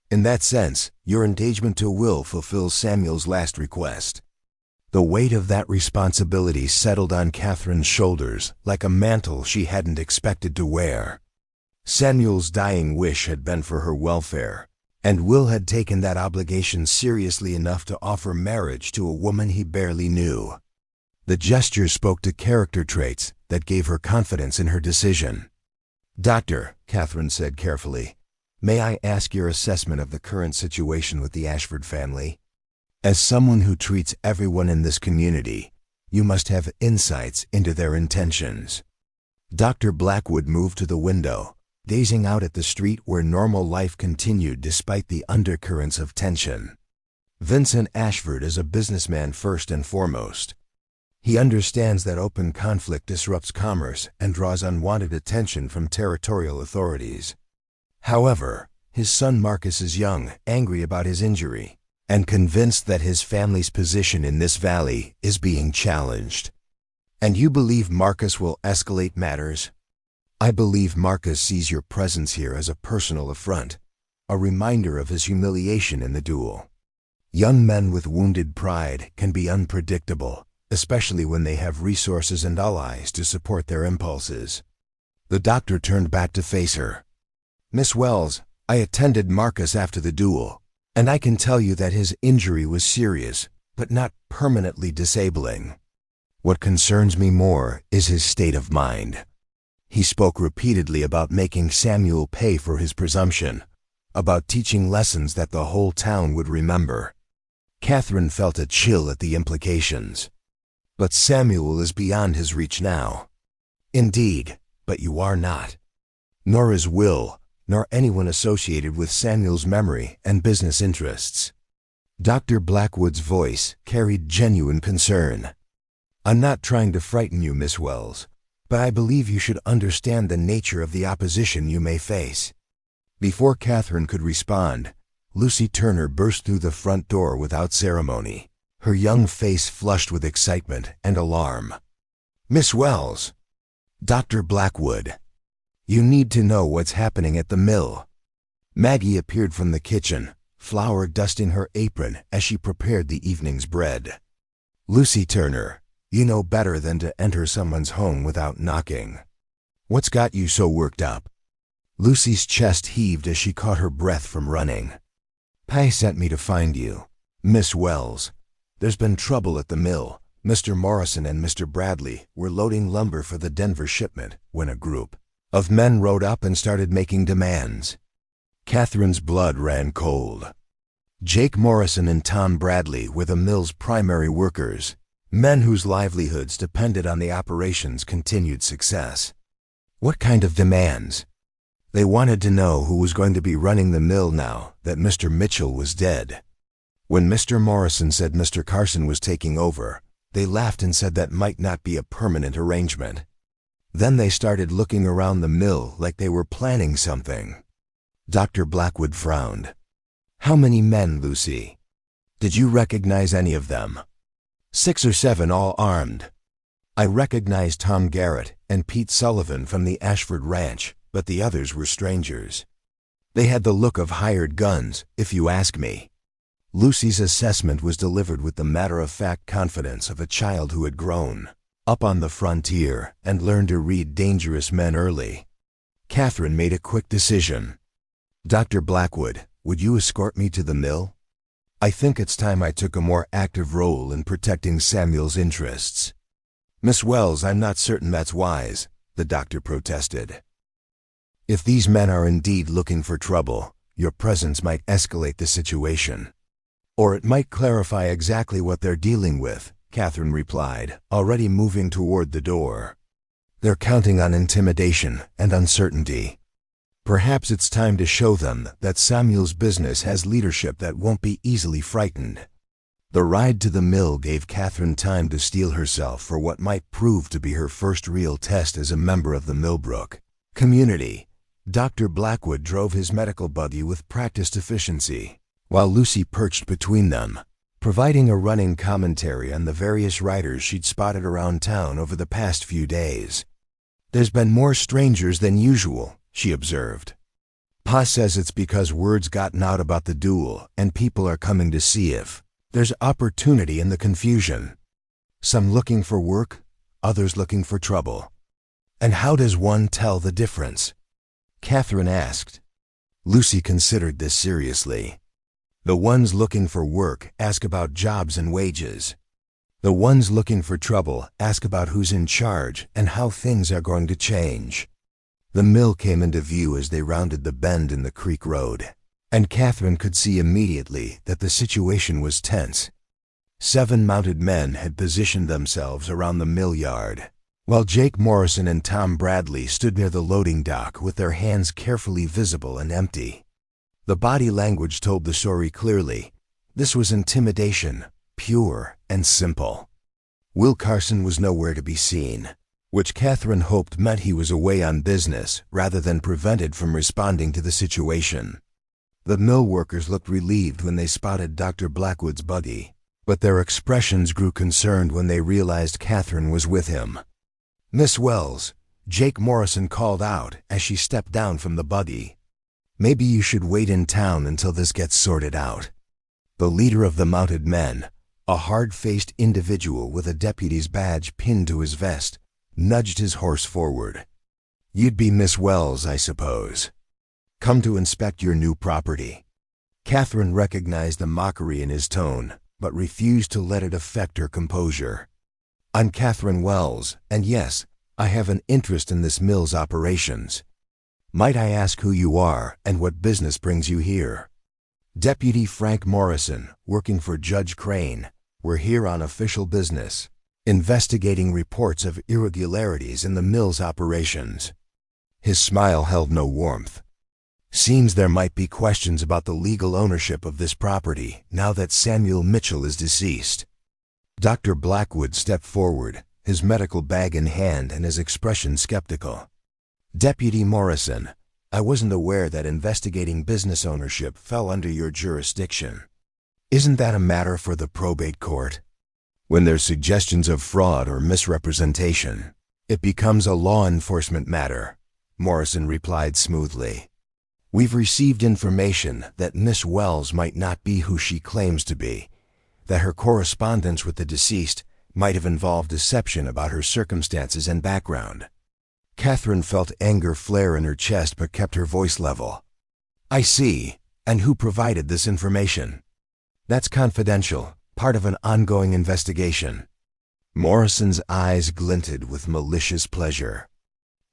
In that sense, your engagement to Will fulfills Samuel's last request." The weight of that responsibility settled on Catherine's shoulders like a mantle she hadn't expected to wear. Samuel's dying wish had been for her welfare, and Will had taken that obligation seriously enough to offer marriage to a woman he barely knew. The gesture spoke to character traits that gave her confidence in her decision. "Doctor," Catherine said carefully, "may I ask your assessment of the current situation with the Ashford family? As someone who treats everyone in this community, you must have insights into their intentions." Dr. Blackwood moved to the window, gazing out at the street where normal life continued despite the undercurrents of tension. "Vincent Ashford is a businessman first and foremost. He understands that open conflict disrupts commerce and draws unwanted attention from territorial authorities. However, his son Marcus is young, angry about his injury, and convinced that his family's position in this valley is being challenged. And you believe Marcus will escalate matters? I believe Marcus sees your presence here as a personal affront, a reminder of his humiliation in the duel. Young men with wounded pride can be unpredictable, especially when they have resources and allies to support their impulses." The doctor turned back to face her. "Miss Wells, I attended Marcus after the duel, and I can tell you that his injury was serious, but not permanently disabling. What concerns me more is his state of mind. He spoke repeatedly about making Samuel pay for his presumption, about teaching lessons that the whole town would remember." Catherine felt a chill at the implications. "But Samuel is beyond his reach now." "Indeed, but you are not. Nor is Will, nor anyone associated with Samuel's memory and business interests." Dr. Blackwood's voice carried genuine concern. "I'm not trying to frighten you, Miss Wells, but I believe you should understand the nature of the opposition you may face." Before Catherine could respond, Lucy Turner burst through the front door without ceremony, her young face flushed with excitement and alarm. "Miss Wells!" "Dr. Blackwood, you need to know what's happening at the mill." Maggie appeared from the kitchen, flour dusting her apron as she prepared the evening's bread. "Lucy Turner, you know better than to enter someone's home without knocking. What's got you so worked up?" Lucy's chest heaved as she caught her breath from running. "Pai sent me to find you, Miss Wells. There's been trouble at the mill. Mr. Morrison and Mr. Bradley were loading lumber for the Denver shipment when a group of men rode up and started making demands." Catherine's blood ran cold. Jake Morrison and Tom Bradley were the mill's primary workers, men whose livelihoods depended on the operation's continued success. "What kind of demands?" "They wanted to know who was going to be running the mill now that Mr. Mitchell was dead. When Mr. Morrison said Mr. Carson was taking over, they laughed and said that might not be a permanent arrangement. Then they started looking around the mill like they were planning something." Dr. Blackwood frowned. "How many men, Lucy? Did you recognize any of them?" "6 or 7, all armed. I recognized Tom Garrett and Pete Sullivan from the Ashford Ranch, but the others were strangers. They had the look of hired guns, if you ask me." Lucy's assessment was delivered with the matter-of-fact confidence of a child who had grown up on the frontier and learned to read dangerous men early. Catherine made a quick decision. "Dr. Blackwood, would you escort me to the mill? I think it's time I took a more active role in protecting Samuel's interests." "Miss Wells, I'm not certain that's wise," the doctor protested. If these men are indeed looking for trouble, your presence might escalate the situation. Or it might clarify exactly what they're dealing with, Catherine replied, already moving toward the door. They're counting on intimidation and uncertainty. Perhaps it's time to show them that Samuel's business has leadership that won't be easily frightened. The ride to the mill gave Catherine time to steel herself for what might prove to be her first real test as a member of the Millbrook community. Dr. Blackwood drove his medical buggy with practiced efficiency, while Lucy perched between them, providing a running commentary on the various riders she'd spotted around town over the past few days. "There's been more strangers than usual," she observed. "Pa says it's because word's gotten out about the duel and people are coming to see if there's opportunity in the confusion. Some looking for work, others looking for trouble. And how does one tell the difference?" Catherine asked. Lucy considered this seriously. "The ones looking for work ask about jobs and wages. The ones looking for trouble ask about who's in charge and how things are going to change." The mill came into view as they rounded the bend in the creek road, and Catherine could see immediately that the situation was tense. 7 mounted men had positioned themselves around the mill yard, while Jake Morrison and Tom Bradley stood near the loading dock with their hands carefully visible and empty. The body language told the story clearly. This was intimidation, pure and simple. Will Carson was nowhere to be seen, which Catherine hoped meant he was away on business rather than prevented from responding to the situation. The mill workers looked relieved when they spotted Dr. Blackwood's buggy, but their expressions grew concerned when they realized Catherine was with him. "Miss Wells," Jake Morrison called out as she stepped down from the buggy. "Maybe you should wait in town until this gets sorted out." The leader of the mounted men, a hard-faced individual with a deputy's badge pinned to his vest, nudged his horse forward. "You'd be Miss Wells, I suppose. Come to inspect your new property." Catherine recognized the mockery in his tone, but refused to let it affect her composure. "I'm Catherine Wells, and yes, I have an interest in this mill's operations. Might I ask who you are and what business brings you here?" Deputy Frank Morrison, working for Judge Crane, were here on official business, investigating reports of irregularities in the mill's operations. His smile held no warmth. "Seems there might be questions about the legal ownership of this property now that Samuel Mitchell is deceased." Dr. Blackwood stepped forward, his medical bag in hand and his expression skeptical. "Deputy Morrison, I wasn't aware that investigating business ownership fell under your jurisdiction. Isn't that a matter for the probate court? When there's suggestions of fraud or misrepresentation, it becomes a law enforcement matter," Morrison replied smoothly. "We've received information that Miss Wells might not be who she claims to be, that her correspondence with the deceased might have involved deception about her circumstances and background." Catherine felt anger flare in her chest but kept her voice level. "I see. And who provided this information?" "That's confidential, part of an ongoing investigation." Morrison's eyes glinted with malicious pleasure.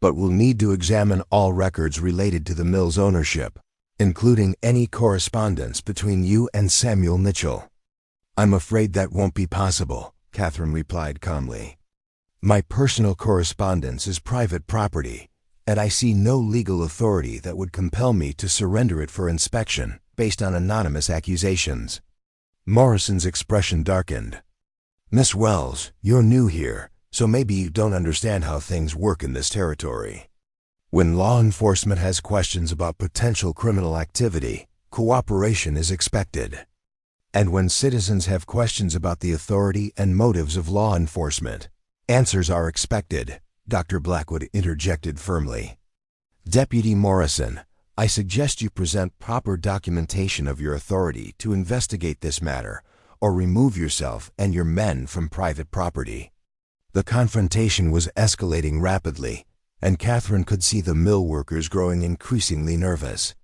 "But we'll need to examine all records related to the mill's ownership, including any correspondence between you and Samuel Mitchell." "I'm afraid that won't be possible," Catherine replied calmly. "My personal correspondence is private property, and I see no legal authority that would compel me to surrender it for inspection based on anonymous accusations." Morrison's expression darkened. "Miss Wells, you're new here, so maybe you don't understand how things work in this territory. When law enforcement has questions about potential criminal activity, cooperation is expected. And when citizens have questions about the authority and motives of law enforcement, answers are expected," Dr. Blackwood interjected firmly. "Deputy Morrison, I suggest you present proper documentation of your authority to investigate this matter, or remove yourself and your men from private property." The confrontation was escalating rapidly, and Catherine could see the mill workers growing increasingly nervous.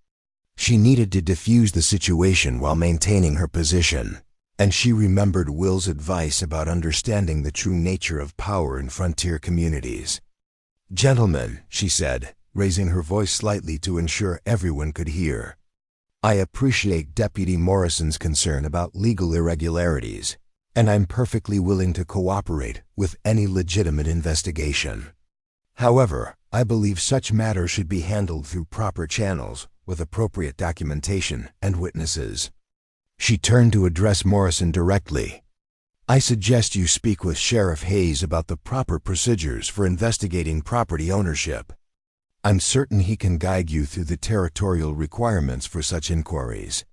She needed to defuse the situation while maintaining her position, and she remembered Will's advice about understanding the true nature of power in frontier communities. "Gentlemen," she said, raising her voice slightly to ensure everyone could hear. "I appreciate Deputy Morrison's concern about legal irregularities, and I'm perfectly willing to cooperate with any legitimate investigation. However, I believe such matters should be handled through proper channels with appropriate documentation and witnesses." She turned to address Morrison directly. "I suggest you speak with Sheriff Hayes about the proper procedures for investigating property ownership. I'm certain he can guide you through the territorial requirements for such inquiries."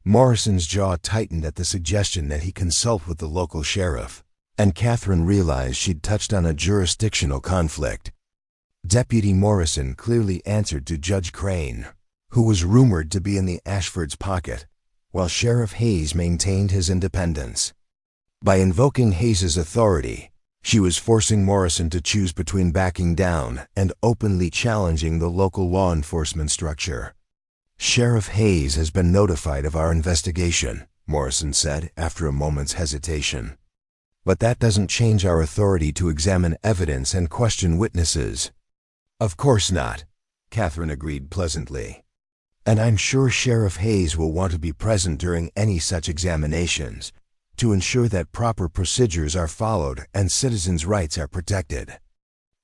Morrison's jaw tightened at the suggestion that he consult with the local sheriff, and Catherine realized she'd touched on a jurisdictional conflict. Deputy Morrison clearly answered to Judge Crane, who was rumored to be in the Ashford's pocket, while Sheriff Hayes maintained his independence. By invoking Hayes's authority, she was forcing Morrison to choose between backing down and openly challenging the local law enforcement structure. "Sheriff Hayes has been notified of our investigation," Morrison said after a moment's hesitation. "But that doesn't change our authority to examine evidence and question witnesses." "Of course not," Catherine agreed pleasantly. "And I'm sure Sheriff Hayes will want to be present during any such examinations, to ensure that proper procedures are followed and citizens' rights are protected."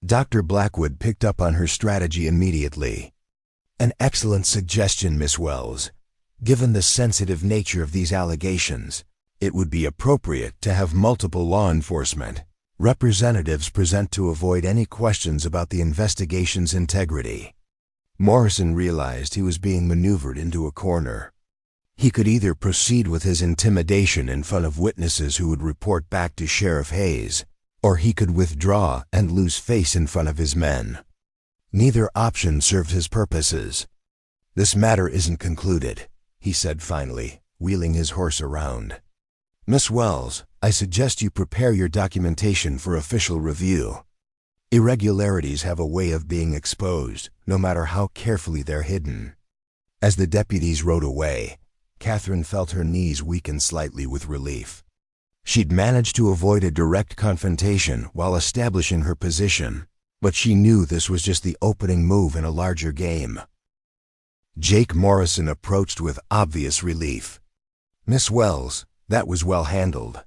Dr. Blackwood picked up on her strategy immediately. "An excellent suggestion, Miss Wells. Given the sensitive nature of these allegations, it would be appropriate to have multiple law enforcement representatives present to avoid any questions about the investigation's integrity." Morrison realized he was being maneuvered into a corner. He could either proceed with his intimidation in front of witnesses who would report back to Sheriff Hayes, or he could withdraw and lose face in front of his men. Neither option served his purposes. "This matter isn't concluded," he said finally, wheeling his horse around. "Miss Wells, I suggest you prepare your documentation for official review. Irregularities have a way of being exposed, no matter how carefully they're hidden." As the deputies rode away, Catherine felt her knees weaken slightly with relief. She'd managed to avoid a direct confrontation while establishing her position, but she knew this was just the opening move in a larger game. Jake Morrison approached with obvious relief. "Miss Wells, that was well handled.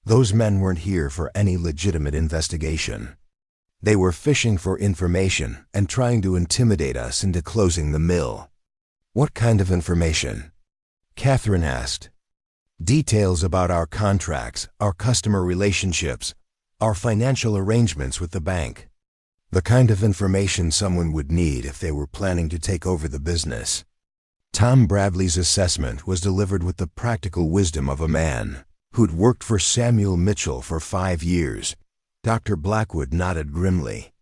Those men weren't here for any legitimate investigation. They were fishing for information and trying to intimidate us into closing the mill." "What kind of information?" Catherine asked. "Details about our contracts, our customer relationships, our financial arrangements with the bank. The kind of information someone would need if they were planning to take over the business." Tom Bradley's assessment was delivered with the practical wisdom of a man who'd worked for Samuel Mitchell for 5 years. Dr. Blackwood nodded grimly.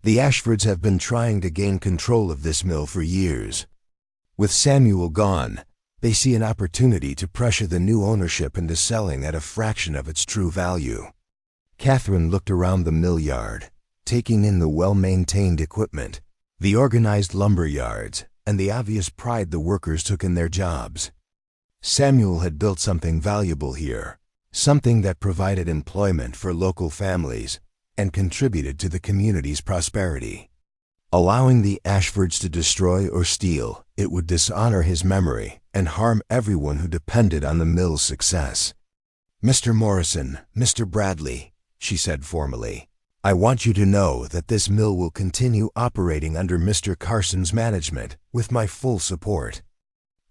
"The Ashfords have been trying to gain control of this mill for years. With Samuel gone, they see an opportunity to pressure the new ownership into selling at a fraction of its true value." Catherine looked around the mill yard, taking in the well-maintained equipment, the organized lumber yards, and the obvious pride the workers took in their jobs. Samuel had built something valuable here, something that provided employment for local families and contributed to the community's prosperity. Allowing the Ashfords to destroy or steal, it would dishonor his memory and harm everyone who depended on the mill's success. "Mr. Morrison, Mr. Bradley," she said formally, "I want you to know that this mill will continue operating under Mr. Carson's management with my full support.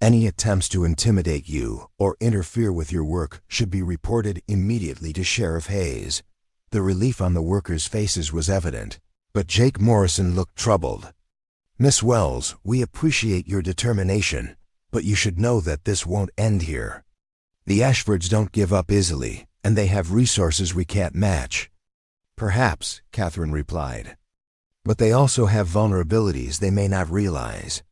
Any attempts to intimidate you or interfere with your work should be reported immediately to Sheriff Hayes." The relief on the workers' faces was evident, but Jake Morrison looked troubled. "Miss Wells, we appreciate your determination, but you should know that this won't end here. The Ashfords don't give up easily, and they have resources we can't match." "Perhaps," Catherine replied. "But they also have vulnerabilities they may not realize."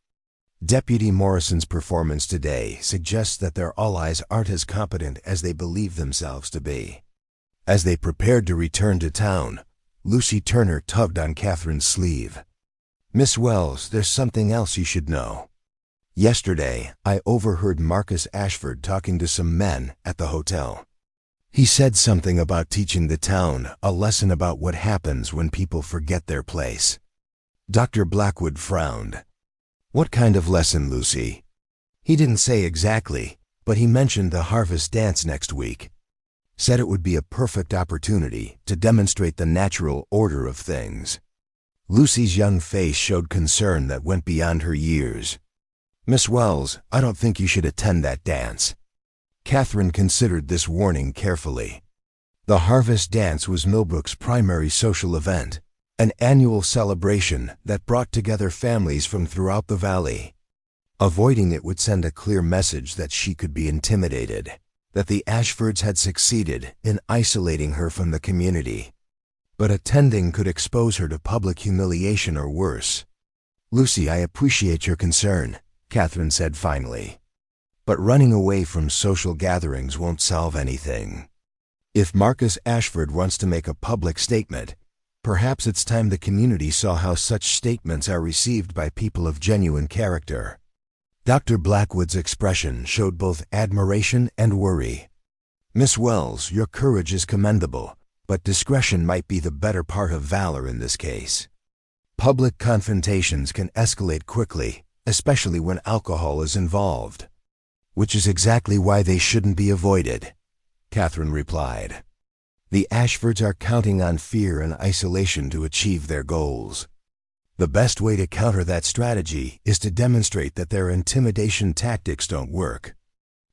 Deputy Morrison's performance today suggests that their allies aren't as competent as they believe themselves to be. As they prepared to return to town, Lucy Turner tugged on Catherine's sleeve. "Miss Wells, there's something else you should know. Yesterday, I overheard Marcus Ashford talking to some men at the hotel. He said something about teaching the town a lesson about what happens when people forget their place. Dr. Blackwood frowned. What kind of lesson, Lucy? He didn't say exactly, but he mentioned the harvest dance next week. Said it would be a perfect opportunity to demonstrate the natural order of things. Lucy's young face showed concern that went beyond her years. Miss Wells, I don't think you should attend that dance. Catherine considered this warning carefully. The harvest dance was Millbrook's primary social event, an annual celebration that brought together families from throughout the valley. Avoiding it would send a clear message that she could be intimidated, that the Ashfords had succeeded in isolating her from the community. But attending could expose her to public humiliation or worse. Lucy, I appreciate your concern, Catherine said finally. But running away from social gatherings won't solve anything. If Marcus Ashford wants to make a public statement, perhaps it's time the community saw how such statements are received by people of genuine character. Dr. Blackwood's expression showed both admiration and worry. Miss Wells, your courage is commendable, but discretion might be the better part of valor in this case. Public confrontations can escalate quickly, especially when alcohol is involved. Which is exactly why they shouldn't be avoided, Catherine replied. The Ashfords are counting on fear and isolation to achieve their goals. The best way to counter that strategy is to demonstrate that their intimidation tactics don't work.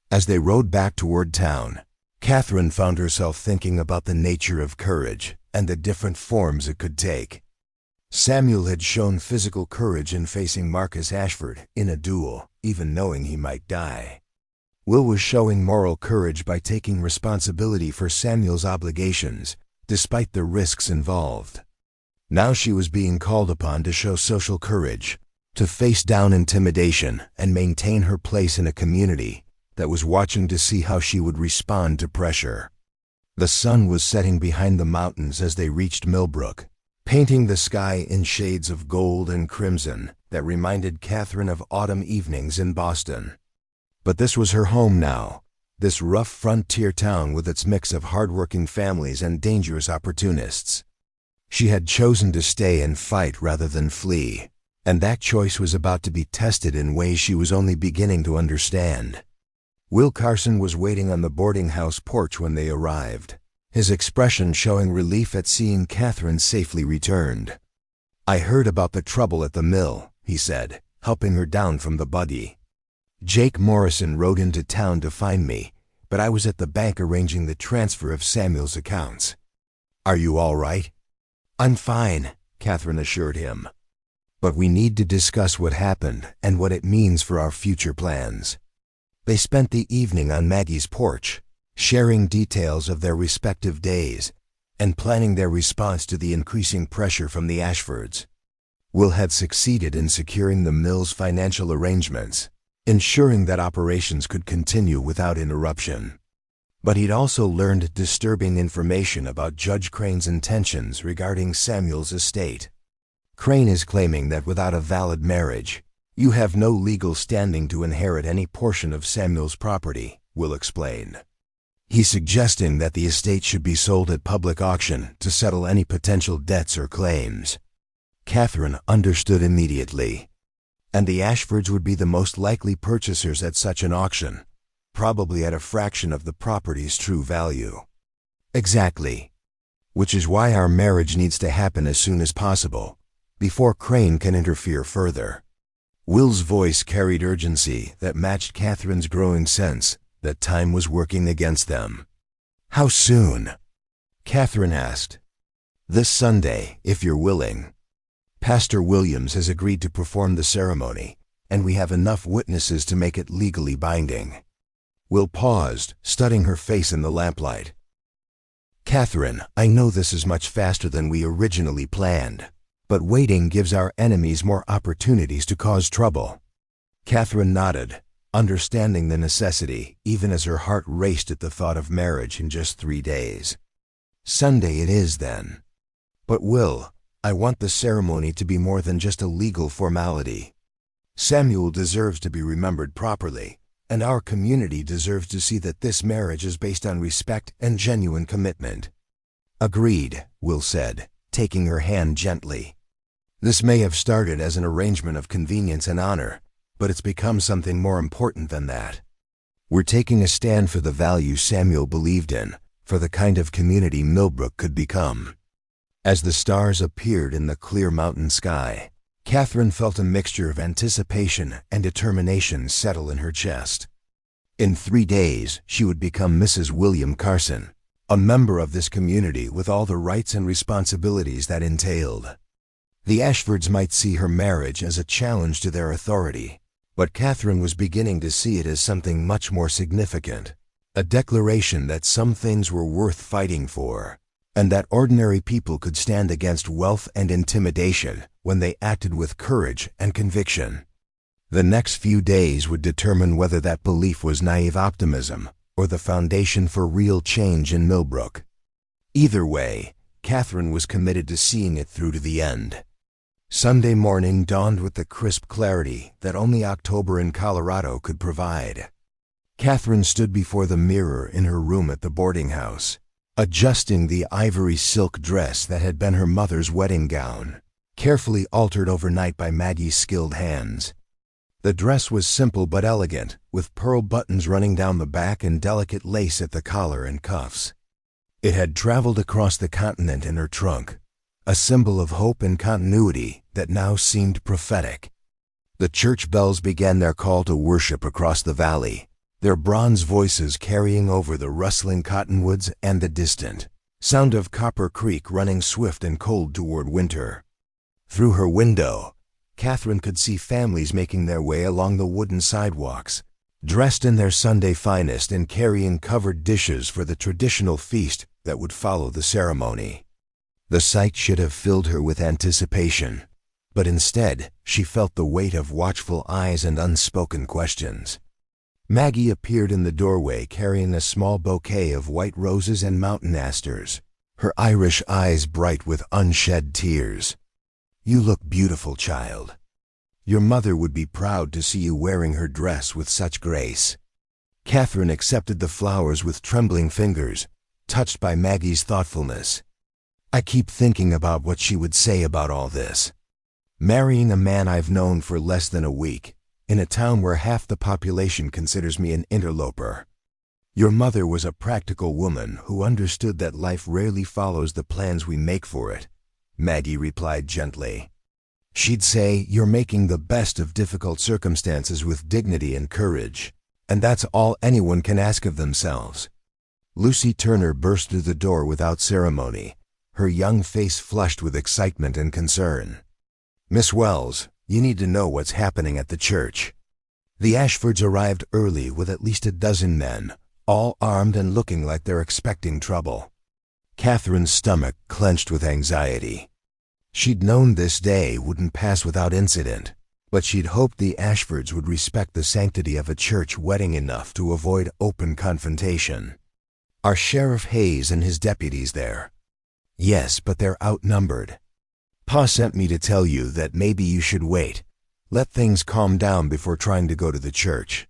As they rode back toward town, Catherine found herself thinking about the nature of courage and the different forms it could take. Samuel had shown physical courage in facing Marcus Ashford in a duel, even knowing he might die. Will was showing moral courage by taking responsibility for Samuel's obligations, despite the risks involved. Now she was being called upon to show social courage, to face down intimidation and maintain her place in a community that was watching to see how she would respond to pressure. The sun was setting behind the mountains as they reached Millbrook, painting the sky in shades of gold and crimson that reminded Catherine of autumn evenings in Boston. But this was her home now, this rough frontier town with its mix of hardworking families and dangerous opportunists. She had chosen to stay and fight rather than flee, and that choice was about to be tested in ways she was only beginning to understand. Will Carson was waiting on the boarding house porch when they arrived, his expression showing relief at seeing Catherine safely returned. I heard about the trouble at the mill, he said, helping her down from the buggy. Jake Morrison rode into town to find me, but I was at the bank arranging the transfer of Samuel's accounts. Are you all right? I'm fine, Catherine assured him. But we need to discuss what happened and what it means for our future plans. They spent the evening on Maggie's porch, sharing details of their respective days and planning their response to the increasing pressure from the Ashfords. Will had succeeded in securing the mill's financial arrangements, ensuring that operations could continue without interruption. But he'd also learned disturbing information about Judge Crane's intentions regarding Samuel's estate. Crane is claiming that without a valid marriage, you have no legal standing to inherit any portion of Samuel's property, Will explained. He's suggesting that the estate should be sold at public auction to settle any potential debts or claims. Catherine understood immediately. And the Ashfords would be the most likely purchasers at such an auction, probably at a fraction of the property's true value. Exactly. Which is why our marriage needs to happen as soon as possible, before Crane can interfere further. Will's voice carried urgency that matched Catherine's growing sense that time was working against them. How soon? Catherine asked. This Sunday, if you're willing. Pastor Williams has agreed to perform the ceremony, and we have enough witnesses to make it legally binding. Will paused, studying her face in the lamplight. Catherine, I know this is much faster than we originally planned, but waiting gives our enemies more opportunities to cause trouble. Catherine nodded, understanding the necessity, even as her heart raced at the thought of marriage in just 3 days. Sunday it is then. But Will, I want the ceremony to be more than just a legal formality. Samuel deserves to be remembered properly, and our community deserves to see that this marriage is based on respect and genuine commitment. Agreed, Will said, taking her hand gently. This may have started as an arrangement of convenience and honor, but it's become something more important than that. We're taking a stand for the values Samuel believed in, for the kind of community Millbrook could become. As the stars appeared in the clear mountain sky, Catherine felt a mixture of anticipation and determination settle in her chest. In 3 days, she would become Mrs. William Carson, a member of this community with all the rights and responsibilities that entailed. The Ashfords might see her marriage as a challenge to their authority, but Catherine was beginning to see it as something much more significant, a declaration that some things were worth fighting for, and that ordinary people could stand against wealth and intimidation when they acted with courage and conviction. The next few days would determine whether that belief was naive optimism or the foundation for real change in Millbrook. Either way, Catherine was committed to seeing it through to the end. Sunday morning dawned with the crisp clarity that only October in Colorado could provide. Catherine stood before the mirror in her room at the boarding house, adjusting the ivory silk dress that had been her mother's wedding gown, carefully altered overnight by Maggie's skilled hands. The dress was simple but elegant, with pearl buttons running down the back and delicate lace at the collar and cuffs. It had traveled across the continent in her trunk, a symbol of hope and continuity that now seemed prophetic. The church bells began their call to worship across the valley, their bronze voices carrying over the rustling cottonwoods and the distant sound of Copper Creek running swift and cold toward winter. Through her window, Catherine could see families making their way along the wooden sidewalks, dressed in their Sunday finest and carrying covered dishes for the traditional feast that would follow the ceremony. The sight should have filled her with anticipation, but instead she felt the weight of watchful eyes and unspoken questions. Maggie appeared in the doorway carrying a small bouquet of white roses and mountain asters, her Irish eyes bright with unshed tears. "You look beautiful, child. Your mother would be proud to see you wearing her dress with such grace." Catherine accepted the flowers with trembling fingers, touched by Maggie's thoughtfulness. "I keep thinking about what she would say about all this. Marrying a man I've known for less than a week, in a town where half the population considers me an interloper. Your mother was a practical woman who understood that life rarely follows the plans we make for it," Maggie replied gently. "She'd say you're making the best of difficult circumstances with dignity and courage, and that's all anyone can ask of themselves." Lucy Turner burst through the door without ceremony, her young face flushed with excitement and concern. "Miss Wells, you need to know what's happening at the church." The Ashfords arrived early with at least a dozen men, all armed and looking like they're expecting trouble. Catherine's stomach clenched with anxiety. She'd known this day wouldn't pass without incident, but she'd hoped the Ashfords would respect the sanctity of a church wedding enough to avoid open confrontation. "Are Sheriff Hayes and his deputies there?" "Yes, but they're outnumbered. Pa sent me to tell you that maybe you should wait. Let things calm down before trying to go to the church."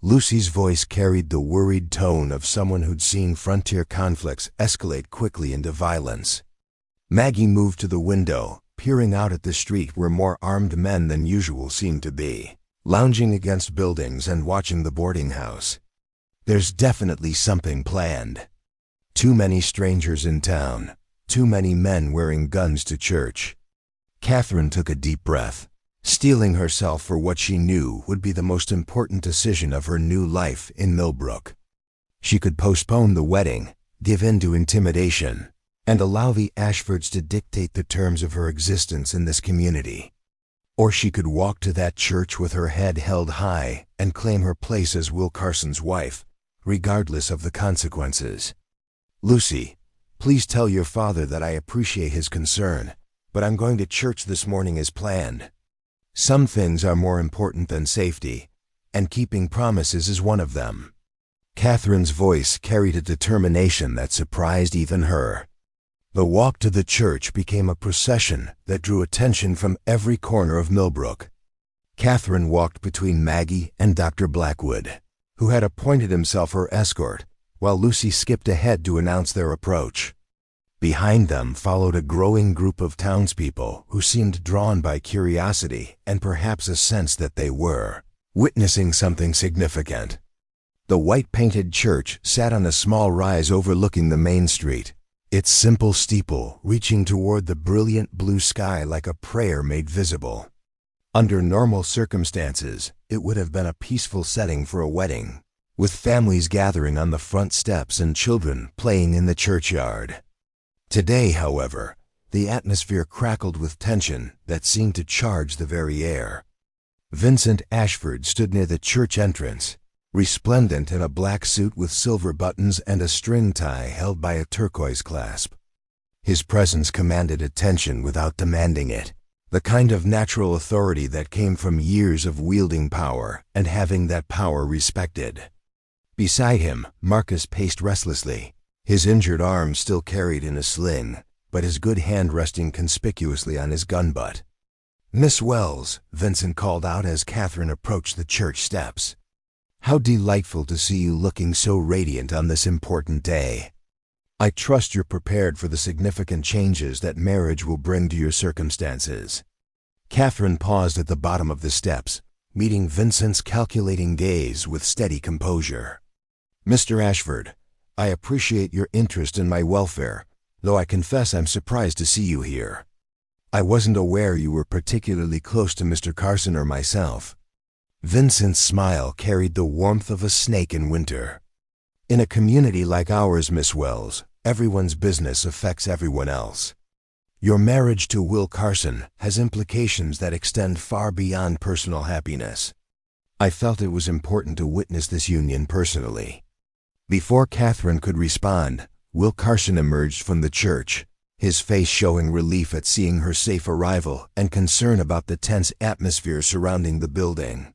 Lucy's voice carried the worried tone of someone who'd seen frontier conflicts escalate quickly into violence. Maggie moved to the window, peering out at the street where more armed men than usual seemed to be, lounging against buildings and watching the boarding house. "There's definitely something planned. Too many strangers in town, too many men wearing guns to church." Catherine took a deep breath, steeling herself for what she knew would be the most important decision of her new life in Millbrook. She could postpone the wedding, give in to intimidation, and allow the Ashfords to dictate the terms of her existence in this community. Or she could walk to that church with her head held high and claim her place as Will Carson's wife, regardless of the consequences. "Lucy, please tell your father that I appreciate his concern, but I'm going to church this morning as planned. Some things are more important than safety, and keeping promises is one of them." Catherine's voice carried a determination that surprised even her. The walk to the church became a procession that drew attention from every corner of Millbrook. Catherine walked between Maggie and Dr. Blackwood, who had appointed himself her escort, while Lucy skipped ahead to announce their approach. Behind them followed a growing group of townspeople who seemed drawn by curiosity and perhaps a sense that they were witnessing something significant. The white-painted church sat on a small rise overlooking the main street, its simple steeple reaching toward the brilliant blue sky like a prayer made visible. Under normal circumstances, it would have been a peaceful setting for a wedding, with families gathering on the front steps and children playing in the churchyard. Today, however, the atmosphere crackled with tension that seemed to charge the very air. Vincent Ashford stood near the church entrance, resplendent in a black suit with silver buttons and a string tie held by a turquoise clasp. His presence commanded attention without demanding it, the kind of natural authority that came from years of wielding power and having that power respected. Beside him, Marcus paced restlessly, his injured arm still carried in a sling, but his good hand resting conspicuously on his gun butt. "Miss Wells," Vincent called out as Catherine approached the church steps. "How delightful to see you looking so radiant on this important day. I trust you're prepared for the significant changes that marriage will bring to your circumstances." Catherine paused at the bottom of the steps, meeting Vincent's calculating gaze with steady composure. "Mr. Ashford, I appreciate your interest in my welfare, though I confess I'm surprised to see you here. I wasn't aware you were particularly close to Mr. Carson or myself." Vincent's smile carried the warmth of a snake in winter. "In a community like ours, Miss Wells, everyone's business affects everyone else. Your marriage to Will Carson has implications that extend far beyond personal happiness. I felt it was important to witness this union personally." Before Catherine could respond, Will Carson emerged from the church, his face showing relief at seeing her safe arrival and concern about the tense atmosphere surrounding the building.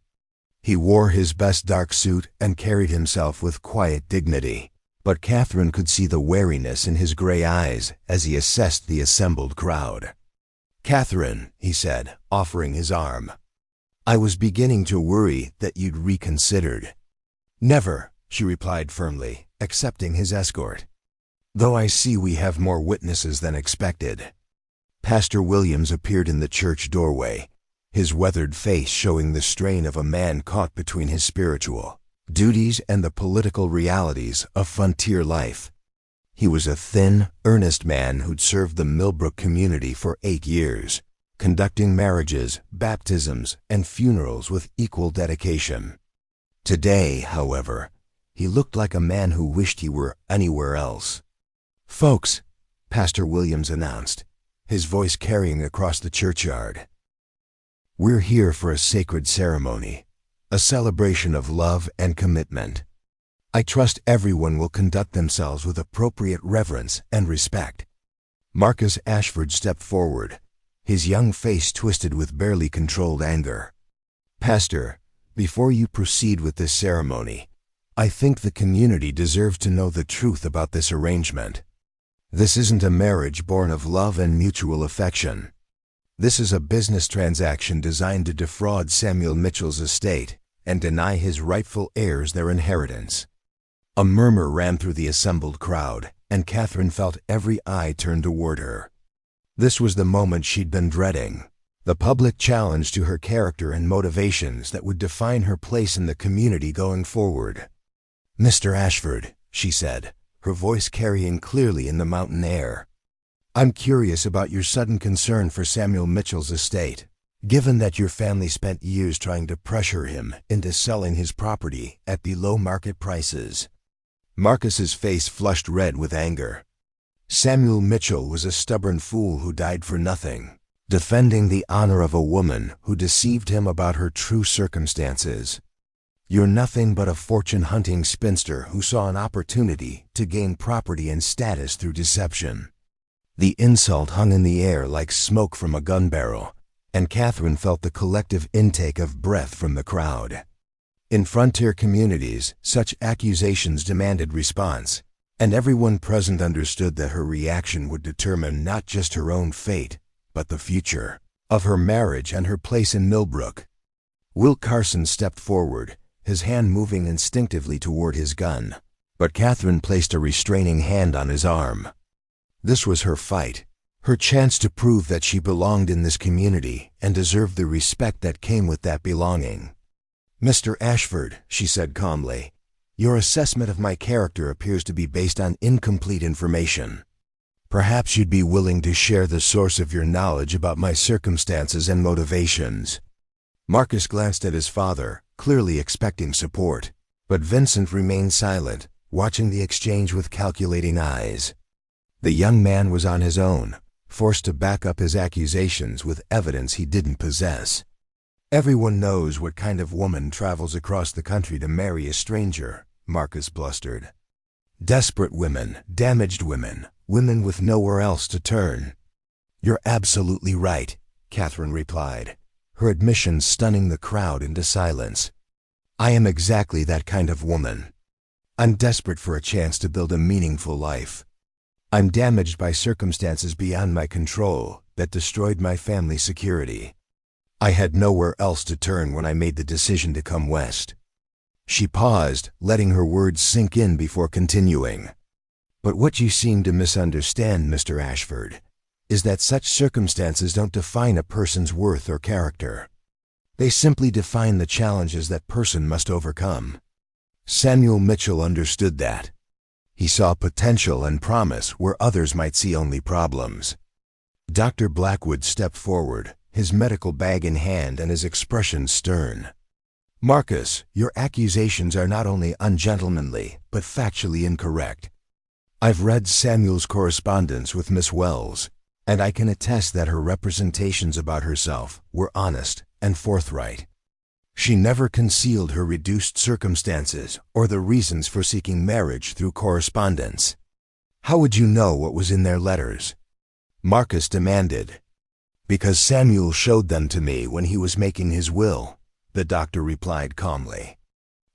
He wore his best dark suit and carried himself with quiet dignity, but Catherine could see the wariness in his gray eyes as he assessed the assembled crowd. "Catherine," he said, offering his arm, "I was beginning to worry that you'd reconsidered." "Never," she replied firmly, accepting his escort. "Though I see we have more witnesses than expected." Pastor Williams appeared in the church doorway, his weathered face showing the strain of a man caught between his spiritual duties and the political realities of frontier life. He was a thin, earnest man who'd served the Millbrook community for 8 years, conducting marriages, baptisms, and funerals with equal dedication. Today, however, he looked like a man who wished he were anywhere else. "Folks," Pastor Williams announced, his voice carrying across the churchyard, "we're here for a sacred ceremony, a celebration of love and commitment. I trust everyone will conduct themselves with appropriate reverence and respect." Marcus Ashford stepped forward, his young face twisted with barely controlled anger. "Pastor, before you proceed with this ceremony, I think the community deserves to know the truth about this arrangement. This isn't a marriage born of love and mutual affection. This is a business transaction designed to defraud Samuel Mitchell's estate and deny his rightful heirs their inheritance." A murmur ran through the assembled crowd, and Catherine felt every eye turned toward her. This was the moment she'd been dreading, the public challenge to her character and motivations that would define her place in the community going forward. "Mr. Ashford," she said, her voice carrying clearly in the mountain air, "I'm curious about your sudden concern for Samuel Mitchell's estate, given that your family spent years trying to pressure him into selling his property at below market prices." Marcus's face flushed red with anger. Samuel Mitchell was a stubborn fool who died for nothing, defending the honor of a woman who deceived him about her true circumstances. "You're nothing but a fortune-hunting spinster who saw an opportunity to gain property and status through deception." The insult hung in the air like smoke from a gun barrel, and Catherine felt the collective intake of breath from the crowd. In frontier communities, such accusations demanded response, and everyone present understood that her reaction would determine not just her own fate, but the future of her marriage and her place in Millbrook. Will Carson stepped forward, his hand moving instinctively toward his gun, but Catherine placed a restraining hand on his arm. This was her fight, her chance to prove that she belonged in this community and deserved the respect that came with that belonging. "Mr. Ashford," she said calmly, "your assessment of my character appears to be based on incomplete information. Perhaps you'd be willing to share the source of your knowledge about my circumstances and motivations." Marcus glanced at his father, clearly expecting support, but Vincent remained silent, watching the exchange with calculating eyes. The young man was on his own, forced to back up his accusations with evidence he didn't possess. "Everyone knows what kind of woman travels across the country to marry a stranger," Marcus blustered. "Desperate women, damaged women, women with nowhere else to turn." "You're absolutely right," Catherine replied, her admission stunning the crowd into silence. "I am exactly that kind of woman. I'm desperate for a chance to build a meaningful life. I'm damaged by circumstances beyond my control that destroyed my family's security. I had nowhere else to turn when I made the decision to come west." She paused, letting her words sink in before continuing. "But what you seem to misunderstand, Mr. Ashford, is that such circumstances don't define a person's worth or character. They simply define the challenges that person must overcome." Samuel Mitchell understood that. He saw potential and promise where others might see only problems. Dr. Blackwood stepped forward, his medical bag in hand and his expression stern. "Marcus, your accusations are not only ungentlemanly, but factually incorrect. I've read Samuel's correspondence with Miss Wells, and I can attest that her representations about herself were honest and forthright. She never concealed her reduced circumstances or the reasons for seeking marriage through correspondence." "How would you know what was in their letters?" Marcus demanded. "Because Samuel showed them to me when he was making his will," the doctor replied calmly.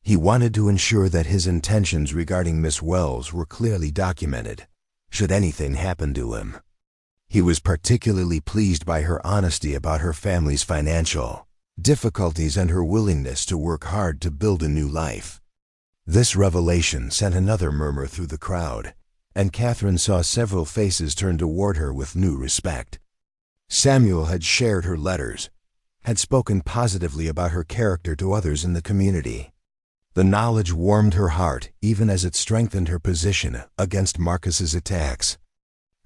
"He wanted to ensure that his intentions regarding Miss Wells were clearly documented, should anything happen to him. He was particularly pleased by her honesty about her family's financial difficulties and her willingness to work hard to build a new life." This revelation sent another murmur through the crowd, and Catherine saw several faces turn toward her with new respect. Samuel had shared her letters, had spoken positively about her character to others in the community. The knowledge warmed her heart even as it strengthened her position against Marcus's attacks.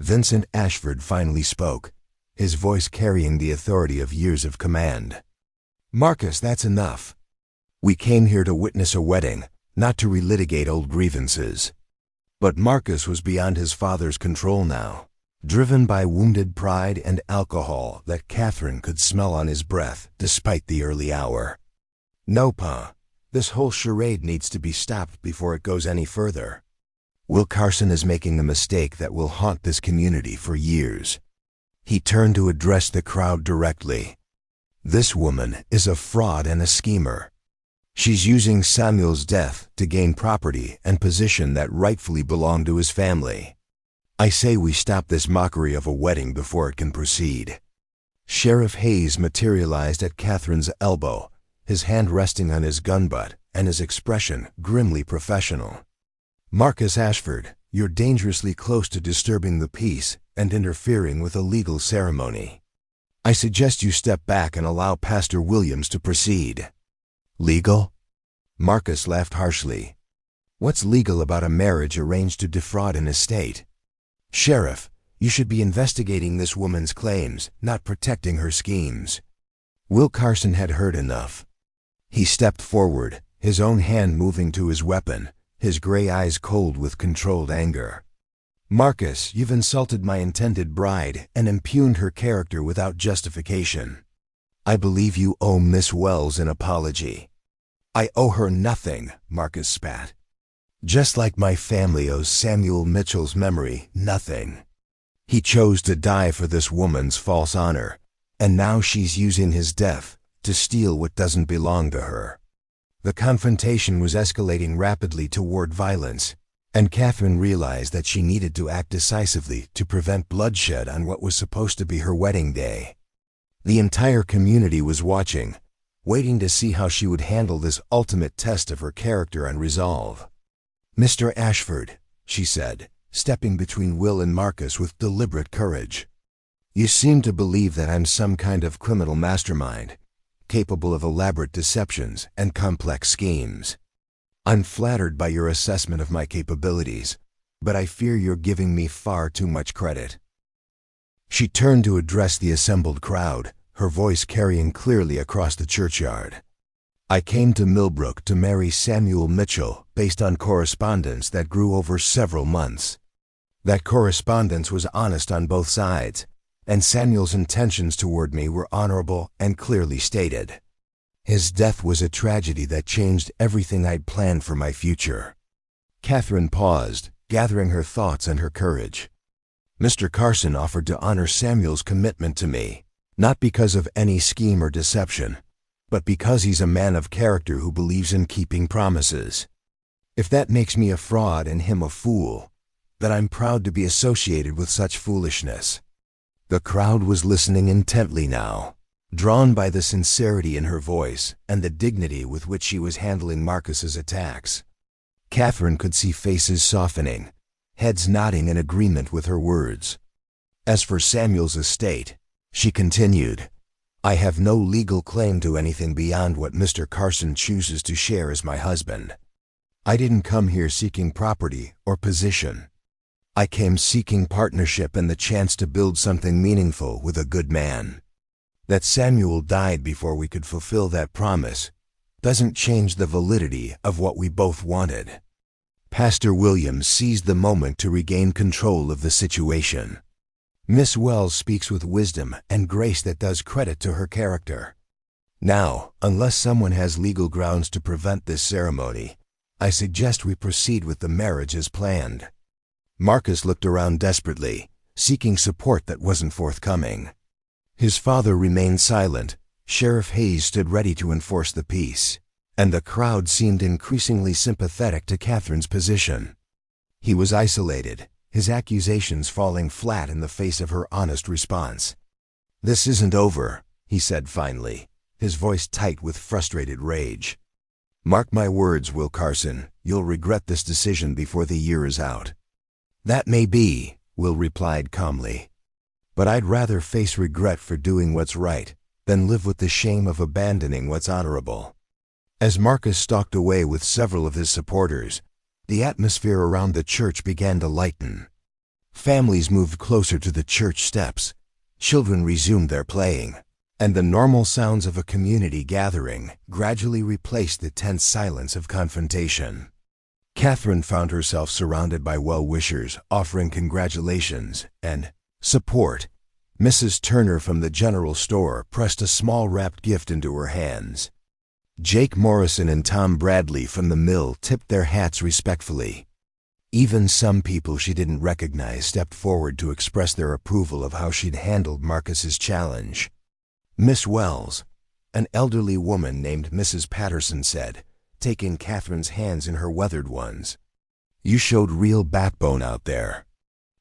Vincent Ashford finally spoke, his voice carrying the authority of years of command. "Marcus, that's enough. We came here to witness a wedding, not to relitigate old grievances." But Marcus was beyond his father's control now, driven by wounded pride and alcohol that Catherine could smell on his breath despite the early hour. "No, Pa. This whole charade needs to be stopped before it goes any further. Will Carson is making a mistake that will haunt this community for years." He turned to address the crowd directly. "This woman is a fraud and a schemer. She's using Samuel's death to gain property and position that rightfully belonged to his family. I say we stop this mockery of a wedding before it can proceed." Sheriff Hayes materialized at Catherine's elbow, his hand resting on his gun butt and his expression grimly professional. "Marcus Ashford, you're dangerously close to disturbing the peace and interfering with a legal ceremony. I suggest you step back and allow Pastor Williams to proceed." "Legal?" Marcus laughed harshly. "What's legal about a marriage arranged to defraud an estate? Sheriff, you should be investigating this woman's claims, not protecting her schemes." Will Carson had heard enough. He stepped forward, his own hand moving to his weapon, his gray eyes cold with controlled anger. "Marcus, you've insulted my intended bride and impugned her character without justification. I believe you owe Miss Wells an apology." "I owe her nothing," Marcus spat. "Just like my family owes Samuel Mitchell's memory nothing. He chose to die for this woman's false honor, and now she's using his death to steal what doesn't belong to her." The confrontation was escalating rapidly toward violence, and Catherine realized that she needed to act decisively to prevent bloodshed on what was supposed to be her wedding day. The entire community was watching, waiting to see how she would handle this ultimate test of her character and resolve. "Mr. Ashford," she said, stepping between Will and Marcus with deliberate courage. "You seem to believe that I'm some kind of criminal mastermind, capable of elaborate deceptions and complex schemes. I'm flattered by your assessment of my capabilities, but I fear you're giving me far too much credit." She turned to address the assembled crowd, her voice carrying clearly across the churchyard. "I came to Millbrook to marry Samuel Mitchell based on correspondence that grew over several months. That correspondence was honest on both sides, and Samuel's intentions toward me were honorable and clearly stated. His death was a tragedy that changed everything I'd planned for my future." Catherine paused, gathering her thoughts and her courage. "Mr. Carson offered to honor Samuel's commitment to me, not because of any scheme or deception, but because he's a man of character who believes in keeping promises. If that makes me a fraud and him a fool, then I'm proud to be associated with such foolishness." The crowd was listening intently now, drawn by the sincerity in her voice and the dignity with which she was handling Marcus's attacks. Catherine could see faces softening, heads nodding in agreement with her words. "As for Samuel's estate," she continued, "I have no legal claim to anything beyond what Mr. Carson chooses to share as my husband. I didn't come here seeking property or position. I came seeking partnership and the chance to build something meaningful with a good man. That Samuel died before we could fulfill that promise doesn't change the validity of what we both wanted." Pastor Williams seized the moment to regain control of the situation. "Miss Wells speaks with wisdom and grace that does credit to her character. Now, unless someone has legal grounds to prevent this ceremony, I suggest we proceed with the marriage as planned." Marcus looked around desperately, seeking support that wasn't forthcoming. His father remained silent, Sheriff Hayes stood ready to enforce the peace, and the crowd seemed increasingly sympathetic to Catherine's position. He was isolated, his accusations falling flat in the face of her honest response. "This isn't over," he said finally, his voice tight with frustrated rage. "Mark my words, Will Carson, you'll regret this decision before the year is out." "That may be," Will replied calmly, "but I'd rather face regret for doing what's right than live with the shame of abandoning what's honorable." As Marcus stalked away with several of his supporters, the atmosphere around the church began to lighten. Families moved closer to the church steps, children resumed their playing, and the normal sounds of a community gathering gradually replaced the tense silence of confrontation. Catherine found herself surrounded by well-wishers offering congratulations and support. Mrs. Turner from the general store pressed a small wrapped gift into her hands. Jake Morrison and Tom Bradley from the mill tipped their hats respectfully. Even some people she didn't recognize stepped forward to express their approval of how she'd handled Marcus's challenge. Miss Wells, an elderly woman named Mrs. Patterson, said, taking Catherine's hands in her weathered ones, "You showed real backbone out there.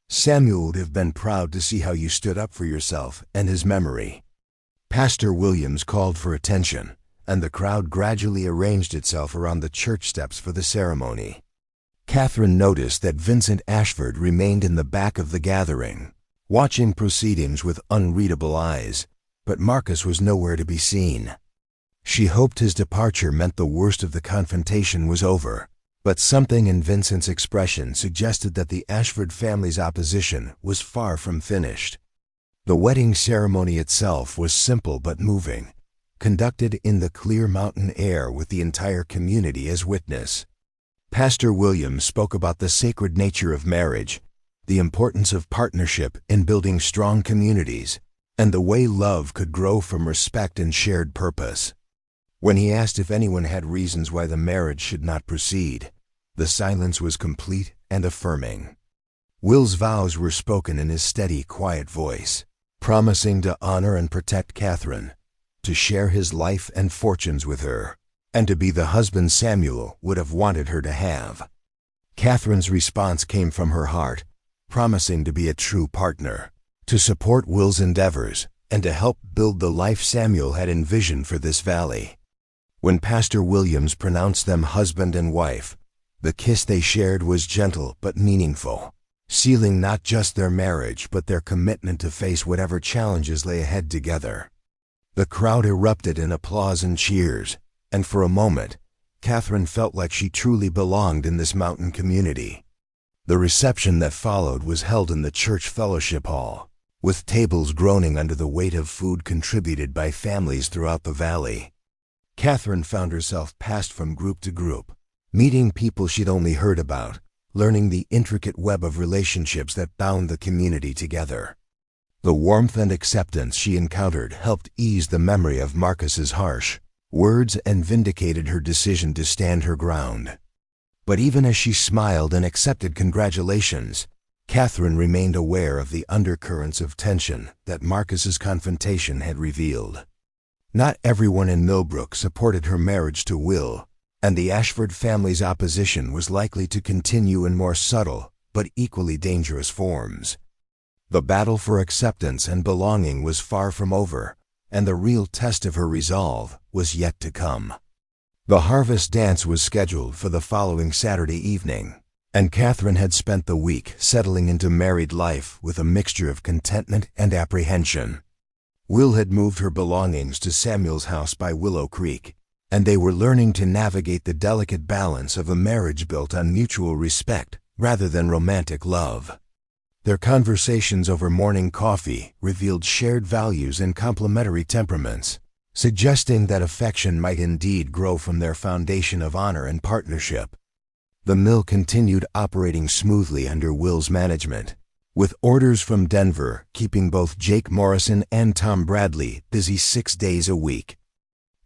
Samuel would have been proud to see how you stood up for yourself and his memory." Pastor Williams called for attention, and the crowd gradually arranged itself around the church steps for the ceremony. Catherine noticed that Vincent Ashford remained in the back of the gathering, watching proceedings with unreadable eyes, but Marcus was nowhere to be seen. She hoped his departure meant the worst of the confrontation was over, but something in Vincent's expression suggested that the Ashford family's opposition was far from finished. The wedding ceremony itself was simple but moving, conducted in the clear mountain air with the entire community as witness. Pastor Williams spoke about the sacred nature of marriage, the importance of partnership in building strong communities, and the way love could grow from respect and shared purpose. When he asked if anyone had reasons why the marriage should not proceed, the silence was complete and affirming. Will's vows were spoken in his steady, quiet voice, promising to honor and protect Catherine, to share his life and fortunes with her, and to be the husband Samuel would have wanted her to have. Catherine's response came from her heart, promising to be a true partner, to support Will's endeavors, and to help build the life Samuel had envisioned for this valley. When Pastor Williams pronounced them husband and wife, the kiss they shared was gentle but meaningful, sealing not just their marriage but their commitment to face whatever challenges lay ahead together. The crowd erupted in applause and cheers, and for a moment, Catherine felt like she truly belonged in this mountain community. The reception that followed was held in the church fellowship hall, with tables groaning under the weight of food contributed by families throughout the valley. Catherine found herself passed from group to group, meeting people she'd only heard about, learning the intricate web of relationships that bound the community together. The warmth and acceptance she encountered helped ease the memory of Marcus's harsh words and vindicated her decision to stand her ground. But even as she smiled and accepted congratulations, Catherine remained aware of the undercurrents of tension that Marcus's confrontation had revealed. Not everyone in Millbrook supported her marriage to Will, and the Ashford family's opposition was likely to continue in more subtle but equally dangerous forms. The battle for acceptance and belonging was far from over, and the real test of her resolve was yet to come. The harvest dance was scheduled for the following Saturday evening, and Catherine had spent the week settling into married life with a mixture of contentment and apprehension. Will had moved her belongings to Samuel's house by Willow Creek, and they were learning to navigate the delicate balance of a marriage built on mutual respect rather than romantic love. Their conversations over morning coffee revealed shared values and complementary temperaments, suggesting that affection might indeed grow from their foundation of honor and partnership. The mill continued operating smoothly under Will's management, with orders from Denver keeping both Jake Morrison and Tom Bradley busy 6 days a week.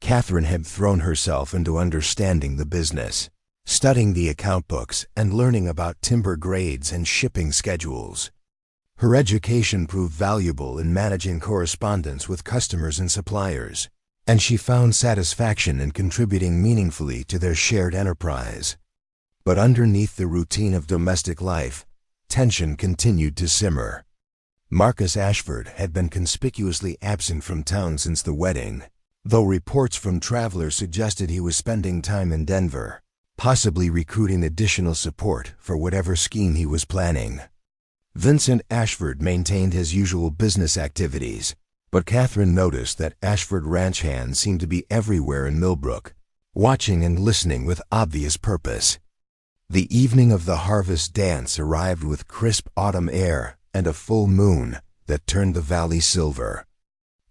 Catherine had thrown herself into understanding the business, studying the account books and learning about timber grades and shipping schedules. Her education proved valuable in managing correspondence with customers and suppliers, and she found satisfaction in contributing meaningfully to their shared enterprise. But underneath the routine of domestic life, tension continued to simmer. Marcus Ashford had been conspicuously absent from town since the wedding, though reports from travelers suggested he was spending time in Denver, possibly recruiting additional support for whatever scheme he was planning. Vincent Ashford maintained his usual business activities, but Catherine noticed that Ashford ranch hands seemed to be everywhere in Millbrook, watching and listening with obvious purpose. The evening of the harvest dance arrived with crisp autumn air and a full moon that turned the valley silver.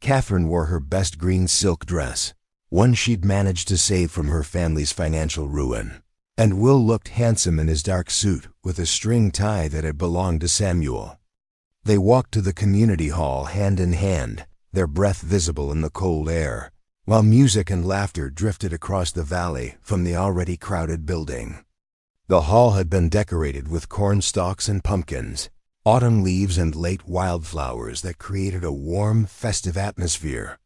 Catherine wore her best green silk dress, one she'd managed to save from her family's financial ruin, and Will looked handsome in his dark suit with a string tie that had belonged to Samuel. They walked to the community hall hand in hand, their breath visible in the cold air, while music and laughter drifted across the valley from the already crowded building. The hall had been decorated with corn stalks and pumpkins, autumn leaves and late wildflowers that created a warm, festive atmosphere.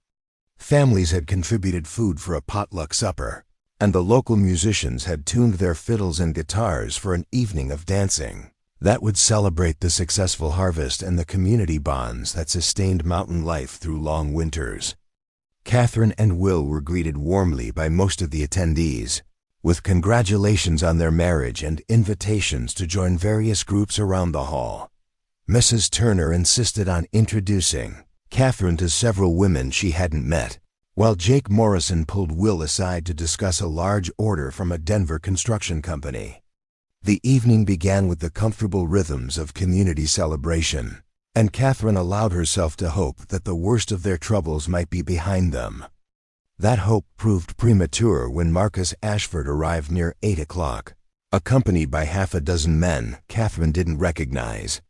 Families had contributed food for a potluck supper, and the local musicians had tuned their fiddles and guitars for an evening of dancing that would celebrate the successful harvest and the community bonds that sustained mountain life through long winters. Catherine and Will were greeted warmly by most of the attendees, with congratulations on their marriage and invitations to join various groups around the hall. Mrs. Turner insisted on introducing Catherine to several women she hadn't met, while Jake Morrison pulled Will aside to discuss a large order from a Denver construction company. The evening began with the comfortable rhythms of community celebration, and Catherine allowed herself to hope that the worst of their troubles might be behind them. That hope proved premature when Marcus Ashford arrived near 8 o'clock, accompanied by half a dozen men Catherine didn't recognize.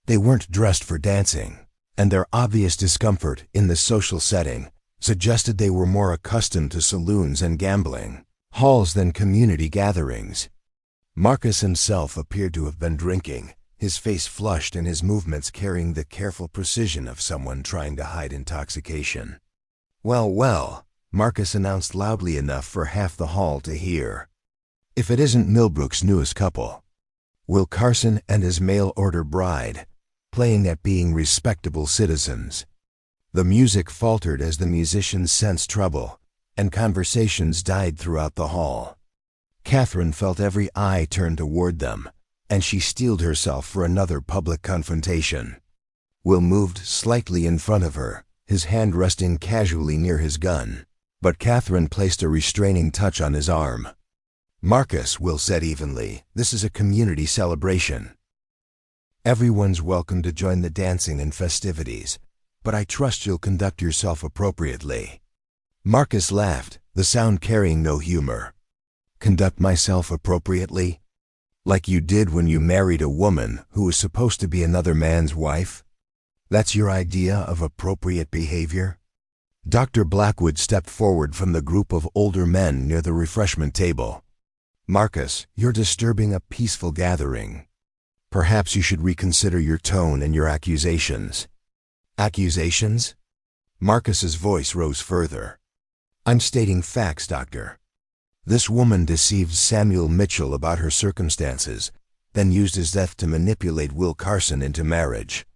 They weren't dressed for dancing, and their obvious discomfort in the social setting suggested they were more accustomed to saloons and gambling halls than community gatherings. Marcus himself appeared to have been drinking, his face flushed and his movements carrying the careful precision of someone trying to hide intoxication. "Well, well," Marcus announced loudly enough for half the hall to hear. "If it isn't Millbrook's newest couple, Will Carson and his mail-order bride, playing at being respectable citizens." The music faltered as the musicians sensed trouble, and conversations died throughout the hall. Catherine felt every eye turned toward them, and she steeled herself for another public confrontation. Will moved slightly in front of her, his hand resting casually near his gun, but Catherine placed a restraining touch on his arm. "Marcus," Will said evenly, "this is a community celebration. Everyone's welcome to join the dancing and festivities, but I trust you'll conduct yourself appropriately." Marcus laughed, the sound carrying no humor. "Conduct myself appropriately? Like you did when you married a woman who was supposed to be another man's wife? That's your idea of appropriate behavior?" Dr. Blackwood stepped forward from the group of older men near the refreshment table. "Marcus, you're disturbing a peaceful gathering. Perhaps you should reconsider your tone and your accusations." "Accusations?" Marcus's voice rose further. "I'm stating facts, Doctor. This woman deceived Samuel Mitchell about her circumstances, then used his death to manipulate Will Carson into marriage.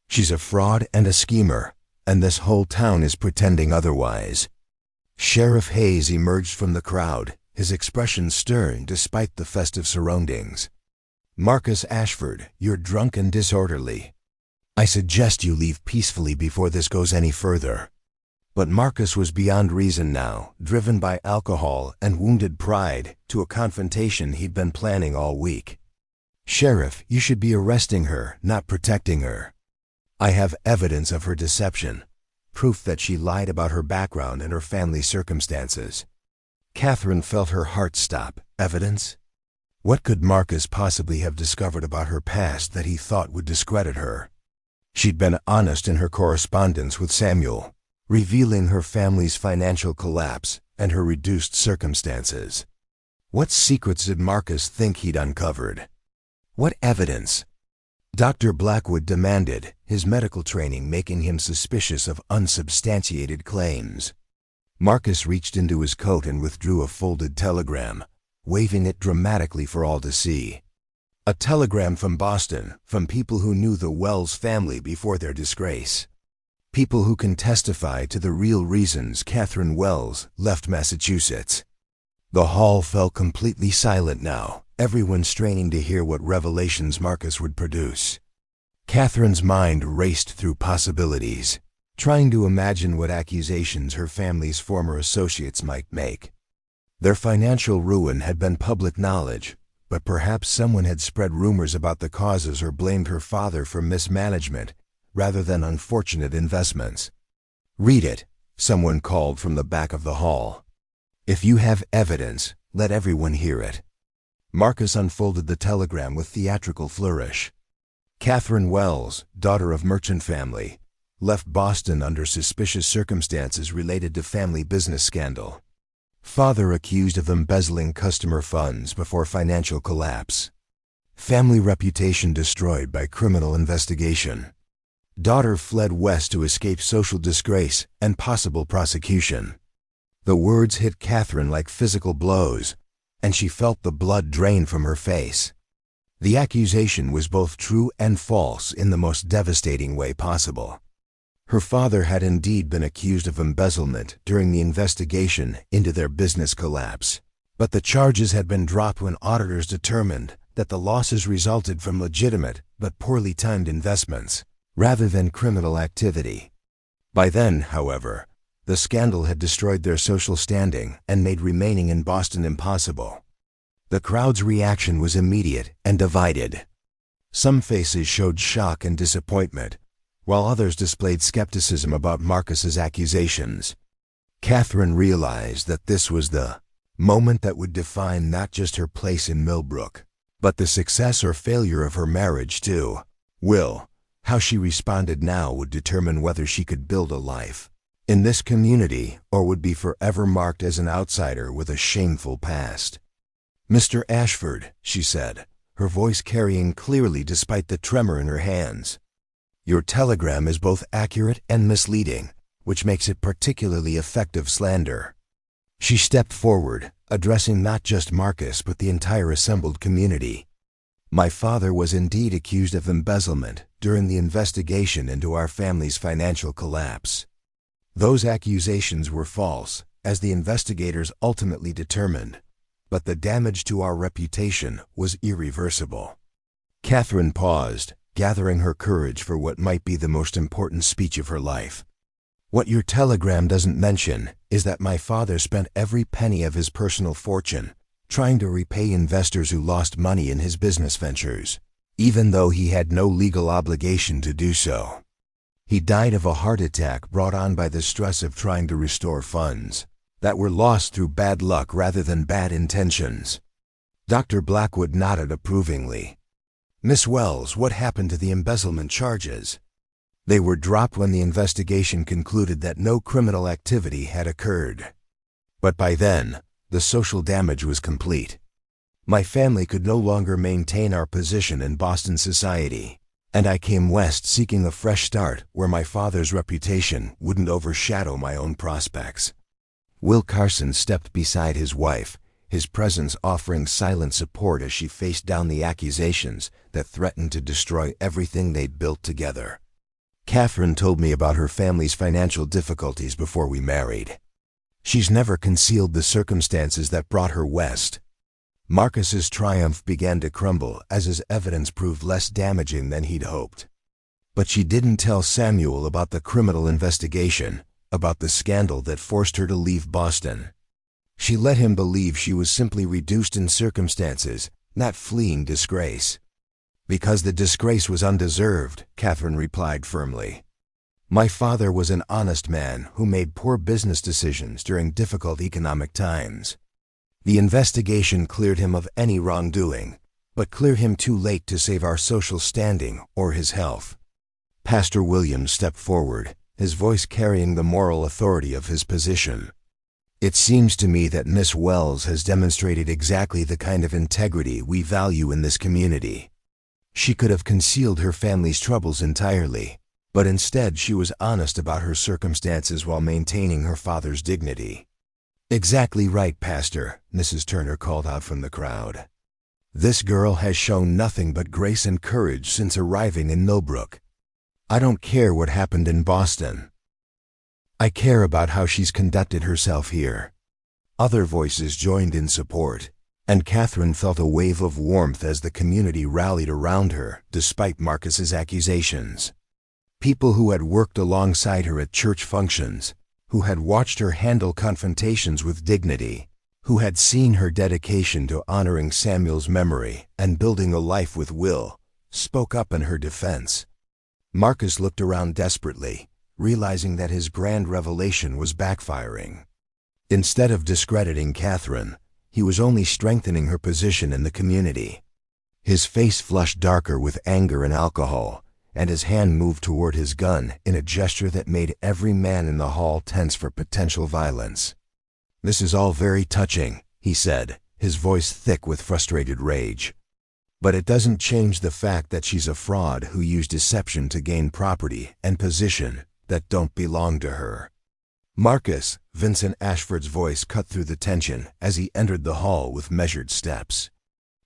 She's a fraud and a schemer, and this whole town is pretending otherwise." Sheriff Hayes emerged from the crowd, his expression stern despite the festive surroundings. "Marcus Ashford, you're drunk and disorderly. I suggest you leave peacefully before this goes any further." But Marcus was beyond reason now, driven by alcohol and wounded pride to a confrontation he'd been planning all week. "Sheriff, you should be arresting her, not protecting her. I have evidence of her deception, proof that she lied about her background and her family circumstances." Catherine felt her heart stop. Evidence? What could Marcus possibly have discovered about her past that he thought would discredit her? She'd been honest in her correspondence with Samuel, revealing her family's financial collapse and her reduced circumstances. What secrets did Marcus think he'd uncovered? What evidence? Dr. Blackwood demanded, his medical training making him suspicious of unsubstantiated claims. Marcus reached into his coat and withdrew a folded telegram, waving it dramatically for all to see. A telegram from Boston, from people who knew the Wells family before their disgrace. People who can testify to the real reasons Catherine Wells left Massachusetts. The hall fell completely silent now, everyone straining to hear what revelations Marcus would produce. Catherine's mind raced through possibilities, trying to imagine what accusations her family's former associates might make. Their financial ruin had been public knowledge, but perhaps someone had spread rumors about the causes or blamed her father for mismanagement rather than unfortunate investments. "Read it," someone called from the back of the hall. "If you have evidence, let everyone hear it." Marcus unfolded the telegram with theatrical flourish. Catherine Wells, daughter of merchant family, left Boston under suspicious circumstances related to family business scandal. Father accused of embezzling customer funds before financial collapse. Family reputation destroyed by criminal investigation. Daughter fled west to escape social disgrace and possible prosecution. The words hit Catherine like physical blows, and she felt the blood drain from her face. The accusation was both true and false in the most devastating way possible. Her father had indeed been accused of embezzlement during the investigation into their business collapse, but the charges had been dropped when auditors determined that the losses resulted from legitimate but poorly timed investments, rather than criminal activity. By then, however, the scandal had destroyed their social standing and made remaining in Boston impossible. The crowd's reaction was immediate and divided. Some faces showed shock and disappointment, while others displayed skepticism about Marcus's accusations. Catherine realized that this was the moment that would define not just her place in Millbrook, but the success or failure of her marriage too. Will, how she responded now would determine whether she could build a life in this community or would be forever marked as an outsider with a shameful past. "Mr. Ashford," she said, her voice carrying clearly despite the tremor in her hands. "Your telegram is both accurate and misleading, which makes it particularly effective slander." She stepped forward, addressing not just Marcus but the entire assembled community. "My father was indeed accused of embezzlement during the investigation into our family's financial collapse. Those accusations were false, as the investigators ultimately determined, but the damage to our reputation was irreversible. Catherine paused, gathering her courage for what might be the most important speech of her life. "What your telegram doesn't mention is that my father spent every penny of his personal fortune trying to repay investors who lost money in his business ventures, even though he had no legal obligation to do so. He died of a heart attack brought on by the stress of trying to restore funds that were lost through bad luck rather than bad intentions." Dr. Blackwood nodded approvingly. "Miss Wells, what happened to the embezzlement charges?" "They were dropped when the investigation concluded that no criminal activity had occurred. But by then, the social damage was complete. My family could no longer maintain our position in Boston society, and I came west seeking a fresh start where my father's reputation wouldn't overshadow my own prospects." Will Carson stepped beside his wife, his presence offering silent support as she faced down the accusations that threatened to destroy everything they'd built together. "Catherine told me about her family's financial difficulties before we married. She's never concealed the circumstances that brought her west." Marcus's triumph began to crumble as his evidence proved less damaging than he'd hoped. "But she didn't tell Samuel about the criminal investigation, about the scandal that forced her to leave Boston. She let him believe she was simply reduced in circumstances, not fleeing disgrace." "Because the disgrace was undeserved," Catherine replied firmly. "My father was an honest man who made poor business decisions during difficult economic times. The investigation cleared him of any wrongdoing, but cleared him too late to save our social standing or his health." Pastor Williams stepped forward, his voice carrying the moral authority of his position. "It seems to me that Miss Wells has demonstrated exactly the kind of integrity we value in this community. She could have concealed her family's troubles entirely, but instead she was honest about her circumstances while maintaining her father's dignity." "Exactly right, Pastor," Mrs. Turner called out from the crowd. "This girl has shown nothing but grace and courage since arriving in Millbrook. I don't care what happened in Boston. I care about how she's conducted herself here." Other voices joined in support, and Catherine felt a wave of warmth as the community rallied around her despite Marcus's accusations. People who had worked alongside her at church functions, who had watched her handle confrontations with dignity, who had seen her dedication to honoring Samuel's memory and building a life with Will, spoke up in her defense. Marcus looked around desperately, realizing that his grand revelation was backfiring. Instead of discrediting Catherine, he was only strengthening her position in the community. His face flushed darker with anger and alcohol, and his hand moved toward his gun in a gesture that made every man in the hall tense for potential violence. "This is all very touching," he said, his voice thick with frustrated rage. "But it doesn't change the fact that she's a fraud who used deception to gain property and position that don't belong to her." "Marcus," Vincent Ashford's voice cut through the tension as he entered the hall with measured steps.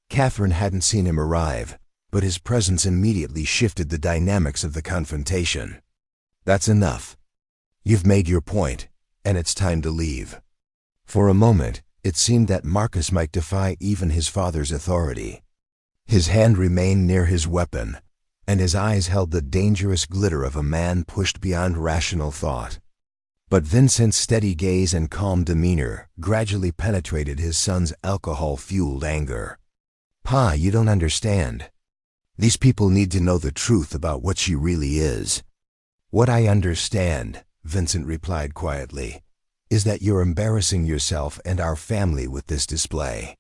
Catherine hadn't seen him arrive, but his presence immediately shifted the dynamics of the confrontation. "That's enough. You've made your point, and it's time to leave." For a moment, it seemed that Marcus might defy even his father's authority. His hand remained near his weapon, and his eyes held the dangerous glitter of a man pushed beyond rational thought. But Vincent's steady gaze and calm demeanor gradually penetrated his son's alcohol-fueled anger. "Pa, you don't understand. These people need to know the truth about what she really is." "What I understand," Vincent replied quietly, "is that you're embarrassing yourself and our family with this display.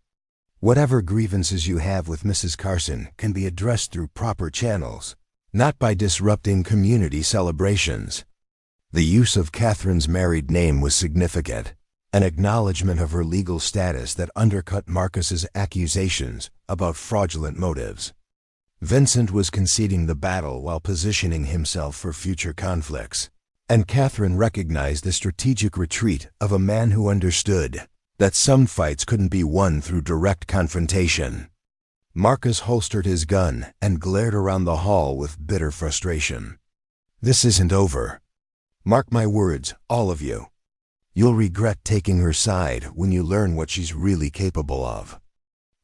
Whatever grievances you have with Mrs. Carson can be addressed through proper channels, not by disrupting community celebrations." The use of Catherine's married name was significant, an acknowledgement of her legal status that undercut Marcus's accusations about fraudulent motives. Vincent was conceding the battle while positioning himself for future conflicts, and Catherine recognized the strategic retreat of a man who understood that some fights couldn't be won through direct confrontation. Marcus holstered his gun and glared around the hall with bitter frustration. "This isn't over. Mark my words, all of you. You'll regret taking her side when you learn what she's really capable of."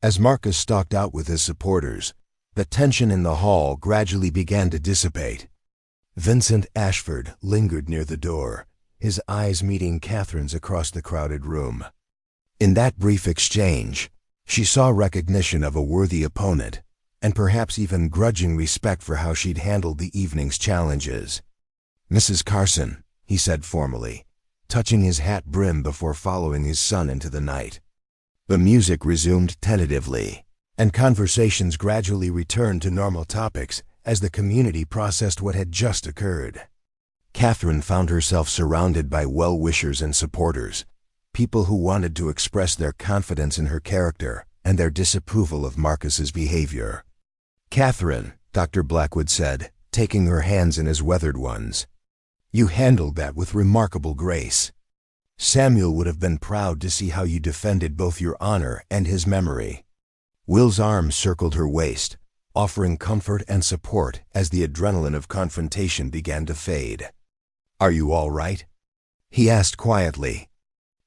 As Marcus stalked out with his supporters, The tension in the hall gradually began to dissipate. Vincent Ashford lingered near the door, his eyes meeting Catherine's across the crowded room. In that brief exchange, she saw recognition of a worthy opponent, and perhaps even grudging respect for how she'd handled the evening's challenges. "Mrs. Carson," he said formally, touching his hat brim before following his son into the night. The music resumed tentatively, and conversations gradually returned to normal topics as the community processed what had just occurred. Catherine found herself surrounded by well-wishers and supporters, people who wanted to express their confidence in her character and their disapproval of Marcus's behavior. "Catherine," Dr. Blackwood said, taking her hands in his weathered ones, "you handled that with remarkable grace. Samuel would have been proud to see how you defended both your honor and his memory." Will's arm circled her waist, offering comfort and support as the adrenaline of confrontation began to fade. "Are you all right?" he asked quietly.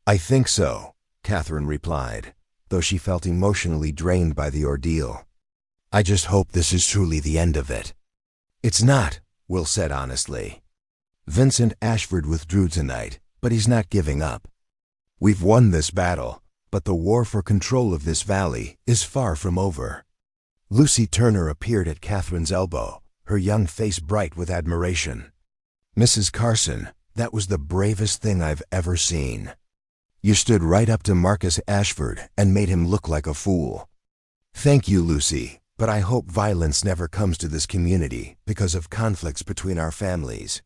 "I think so," Catherine replied, though she felt emotionally drained by the ordeal. "I just hope this is truly the end of it." "It's not," Will said honestly. "Vincent Ashford withdrew tonight, but he's not giving up. We've won this battle, but the war for control of this valley is far from over." Lucy Turner appeared at Catherine's elbow, her young face bright with admiration. "Mrs. Carson, that was the bravest thing I've ever seen. You stood right up to Marcus Ashford and made him look like a fool." "Thank you, Lucy, but I hope violence never comes to this community because of conflicts between our families."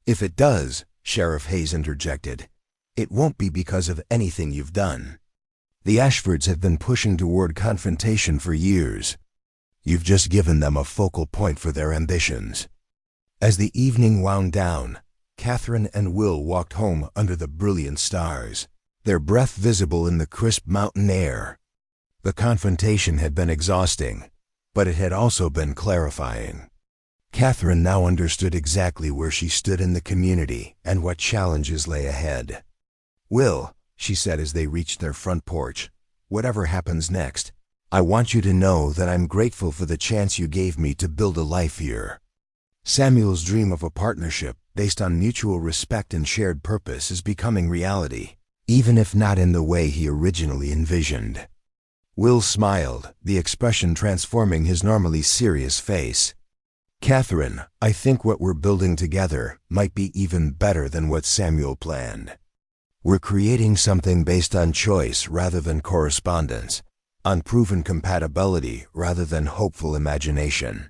"If it does," Sheriff Hayes interjected, "it won't be because of anything you've done. The Ashfords have been pushing toward confrontation for years. You've just given them a focal point for their ambitions." As the evening wound down, Catherine and Will walked home under the brilliant stars, their breath visible in the crisp mountain air. The confrontation had been exhausting, but it had also been clarifying. Catherine now understood exactly where she stood in the community and what challenges lay ahead. "Will," she said as they reached their front porch, "whatever happens next, I want you to know that I'm grateful for the chance you gave me to build a life here. Samuel's dream of a partnership based on mutual respect and shared purpose is becoming reality, even if not in the way he originally envisioned." Will smiled, the expression transforming his normally serious face. "Catherine, I think what we're building together might be even better than what Samuel planned. We're creating something based on choice rather than correspondence, on proven compatibility rather than hopeful imagination."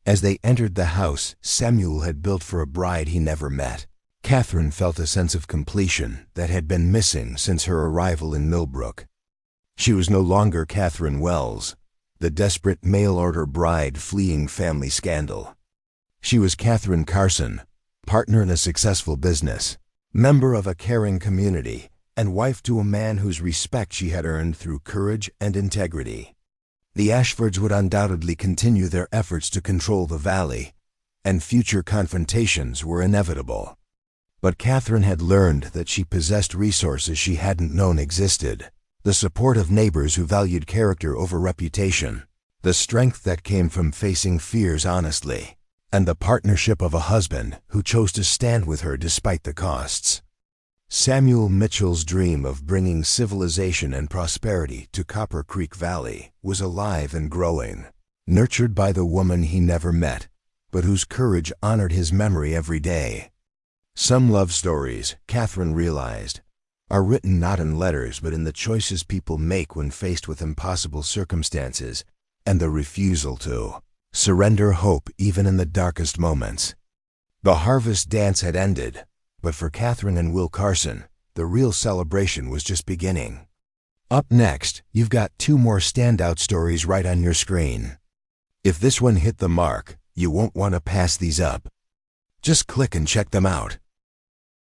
As they entered the house Samuel had built for a bride he never met, Catherine felt a sense of completion that had been missing since her arrival in Millbrook. She was no longer Catherine Wells, the desperate mail-order bride fleeing family scandal. She was Catherine Carson, partner in a successful business, member of a caring community, and wife to a man whose respect she had earned through courage and integrity. The Ashfords would undoubtedly continue their efforts to control the valley, and future confrontations were inevitable. But Catherine had learned that she possessed resources she hadn't known existed: the support of neighbors who valued character over reputation, the strength that came from facing fears honestly, and the partnership of a husband who chose to stand with her despite the costs. Samuel Mitchell's dream of bringing civilization and prosperity to Copper Creek Valley was alive and growing, nurtured by the woman he never met, but whose courage honored his memory every day. Some love stories, Catherine realized, are written not in letters but in the choices people make when faced with impossible circumstances and the refusal to surrender hope even in the darkest moments. The harvest dance had ended, but for Catherine and Will Carson, the real celebration was just beginning. Up next, you've got 2 more standout stories right on your screen. If this one hit the mark, you won't want to pass these up. Just click and check them out.